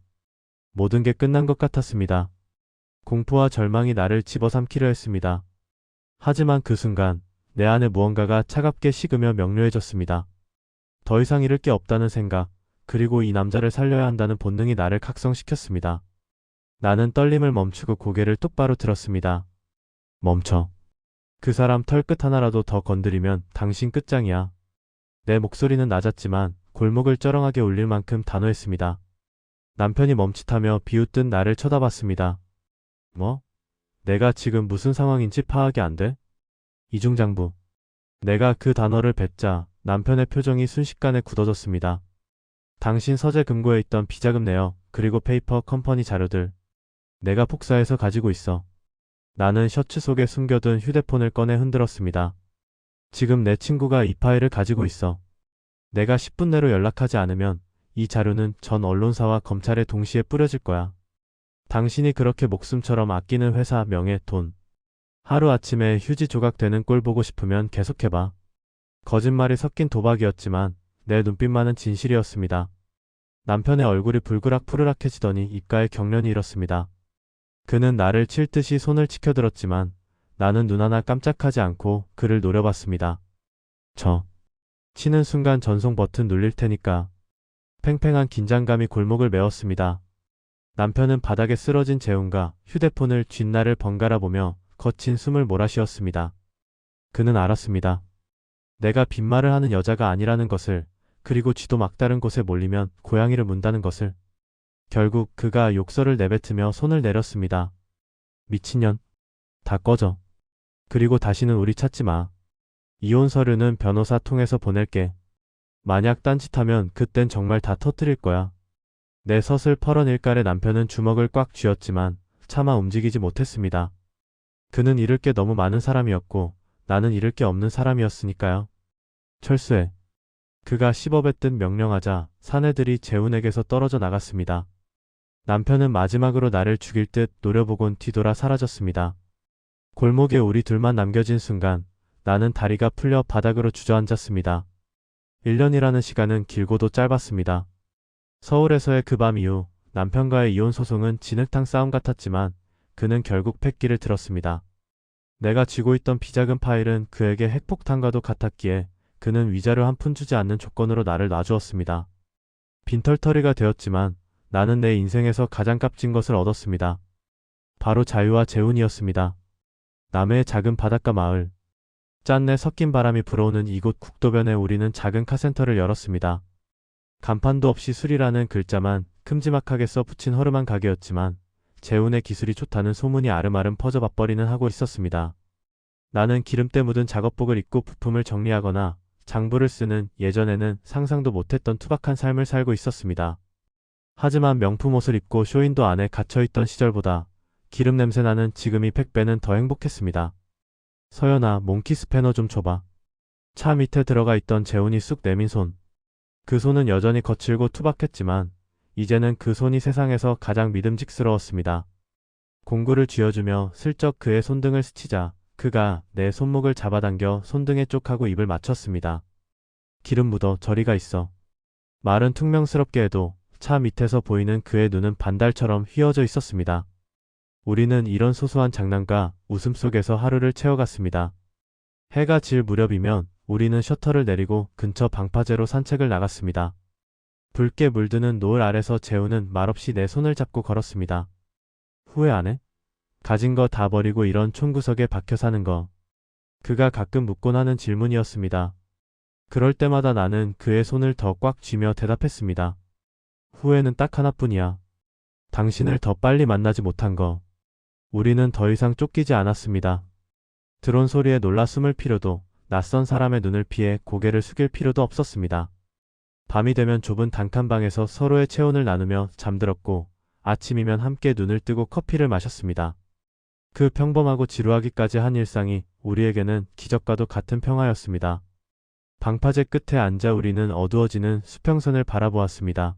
모든 게 끝난 것 같았습니다. 공포와 절망이 나를 집어삼키려 했습니다. 하지만 그 순간 내 안에 무언가가 차갑게 식으며 명료해졌습니다. 더 이상 잃을 게 없다는 생각, 그리고 이 남자를 살려야 한다는 본능이 나를 각성시켰습니다. 나는 떨림을 멈추고 고개를 똑바로 들었습니다. 멈춰. 그 사람 털끝 하나라도 더 건드리면 당신 끝장이야. 내 목소리는 낮았지만 골목을 쩌렁하게 울릴 만큼 단호했습니다. 남편이 멈칫하며 비웃듯 나를 쳐다봤습니다. 뭐? 내가 지금 무슨 상황인지 파악이 안 돼? 이중장부. 내가 그 단어를 뱉자 남편의 표정이 순식간에 굳어졌습니다. 당신 서재 금고에 있던 비자금 내역, 그리고 페이퍼 컴퍼니 자료들. 내가 복사해서 가지고 있어. 나는 셔츠 속에 숨겨둔 휴대폰을 꺼내 흔들었습니다. 지금 내 친구가 이 파일을 가지고 있어. 내가 10분 내로 연락하지 않으면 이 자료는 전 언론사와 검찰에 동시에 뿌려질 거야. 당신이 그렇게 목숨처럼 아끼는 회사 명예, 돈. 하루아침에 휴지 조각 되는 꼴 보고 싶으면 계속해봐. 거짓말이 섞인 도박이었지만 내 눈빛만은 진실이었습니다. 남편의 얼굴이 불그락푸르락해지더니 입가에 경련이 일었습니다. 그는 나를 칠 듯이 손을 치켜들었지만 나는 눈 하나 깜짝하지 않고 그를 노려봤습니다. 치는 순간 전송 버튼 눌릴 테니까. 팽팽한 긴장감이 골목을 메웠습니다. 남편은 바닥에 쓰러진 재훈과 휴대폰을 뒷날을 번갈아 보며 거친 숨을 몰아쉬었습니다. 그는 알았습니다. 내가 빈말을 하는 여자가 아니라는 것을, 그리고 쥐도 막다른 곳에 몰리면 고양이를 문다는 것을. 결국 그가 욕설을 내뱉으며 손을 내렸습니다. 미친년. 다 꺼져. 그리고 다시는 우리 찾지 마. 이혼 서류는 변호사 통해서 보낼게. 만약 딴짓하면 그땐 정말 다 터뜨릴 거야. 내 서슬 펄은 일갈에 남편은 주먹을 꽉 쥐었지만 차마 움직이지 못했습니다. 그는 잃을 게 너무 많은 사람이었고 나는 잃을 게 없는 사람이었으니까요. 철수해. 그가 씹어뱉듯 명령하자 사내들이 재훈에게서 떨어져 나갔습니다. 남편은 마지막으로 나를 죽일 듯 노려보곤 뒤돌아 사라졌습니다. 골목에 우리 둘만 남겨진 순간 나는 다리가 풀려 바닥으로 주저앉았습니다. 1년이라는 시간은 길고도 짧았습니다. 서울에서의 그 밤 이후 남편과의 이혼 소송은 진흙탕 싸움 같았지만 그는 결국 패기를 들었습니다. 내가 쥐고 있던 비자금 파일은 그에게 핵폭탄과도 같았기에 그는 위자료 한 푼 주지 않는 조건으로 나를 놔주었습니다. 빈털터리가 되었지만 나는 내 인생에서 가장 값진 것을 얻었습니다. 바로 자유와 재훈이었습니다. 남해의 작은 바닷가 마을. 짠내 섞인 바람이 불어오는 이곳 국도변에 우리는 작은 카센터를 열었습니다. 간판도 없이 술이라는 글자만 큼지막하게 써붙인 허름한 가게였지만 재훈의 기술이 좋다는 소문이 아름아름 퍼져 밥벌이는 하고 있었습니다. 나는 기름때 묻은 작업복을 입고 부품을 정리하거나 장부를 쓰는 예전에는 상상도 못했던 투박한 삶을 살고 있었습니다. 하지만 명품 옷을 입고 쇼윈도 안에 갇혀있던 시절보다 기름 냄새 나는 지금이 100배는 더 행복했습니다. 서연아, 몽키 스패너 좀 줘봐. 차 밑에 들어가 있던 재훈이 쑥 내민 손. 그 손은 여전히 거칠고 투박했지만 이제는 그 손이 세상에서 가장 믿음직스러웠습니다. 공구를 쥐어주며 슬쩍 그의 손등을 스치자 그가 내 손목을 잡아당겨 손등에 쪽하고 입을 맞췄습니다. 기름 묻어 저리가 있어. 말은 퉁명스럽게 해도 차 밑에서 보이는 그의 눈은 반달처럼 휘어져 있었습니다. 우리는 이런 소소한 장난과 웃음 속에서 하루를 채워갔습니다. 해가 질 무렵이면 우리는 셔터를 내리고 근처 방파제로 산책을 나갔습니다. 붉게 물드는 노을 아래서 재훈은 말없이 내 손을 잡고 걸었습니다. 후회 안 해? 가진 거 다 버리고 이런 촌구석에 박혀 사는 거. 그가 가끔 묻곤 하는 질문이었습니다. 그럴 때마다 나는 그의 손을 더 꽉 쥐며 대답했습니다. 후회는 딱 하나뿐이야. 당신을 더 빨리 만나지 못한 거. 우리는 더 이상 쫓기지 않았습니다. 드론 소리에 놀라 숨을 필요도, 낯선 사람의 눈을 피해 고개를 숙일 필요도 없었습니다. 밤이 되면 좁은 단칸방에서 서로의 체온을 나누며 잠들었고, 아침이면 함께 눈을 뜨고 커피를 마셨습니다. 그 평범하고 지루하기까지 한 일상이 우리에게는 기적과도 같은 평화였습니다. 방파제 끝에 앉아 우리는 어두워지는 수평선을 바라보았습니다.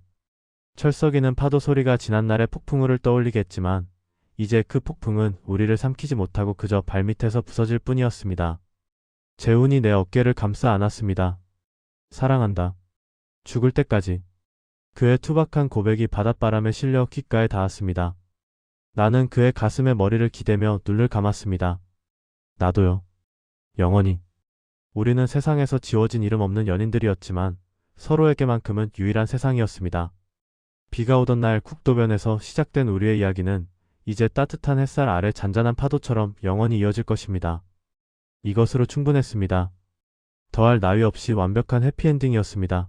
철썩이는 파도 소리가 지난날의 폭풍우를 떠올리게 했지만 이제 그 폭풍은 우리를 삼키지 못하고 그저 발밑에서 부서질 뿐이었습니다. 재훈이 내 어깨를 감싸 안았습니다. 사랑한다. 죽을 때까지. 그의 투박한 고백이 바닷바람에 실려 귓가에 닿았습니다. 나는 그의 가슴에 머리를 기대며 눈을 감았습니다. 나도요. 영원히. 우리는 세상에서 지워진 이름 없는 연인들이었지만 서로에게만큼은 유일한 세상이었습니다. 비가 오던 날 국도변에서 시작된 우리의 이야기는 이제 따뜻한 햇살 아래 잔잔한 파도처럼 영원히 이어질 것입니다. 이것으로 충분했습니다. 더할 나위 없이 완벽한 해피엔딩이었습니다.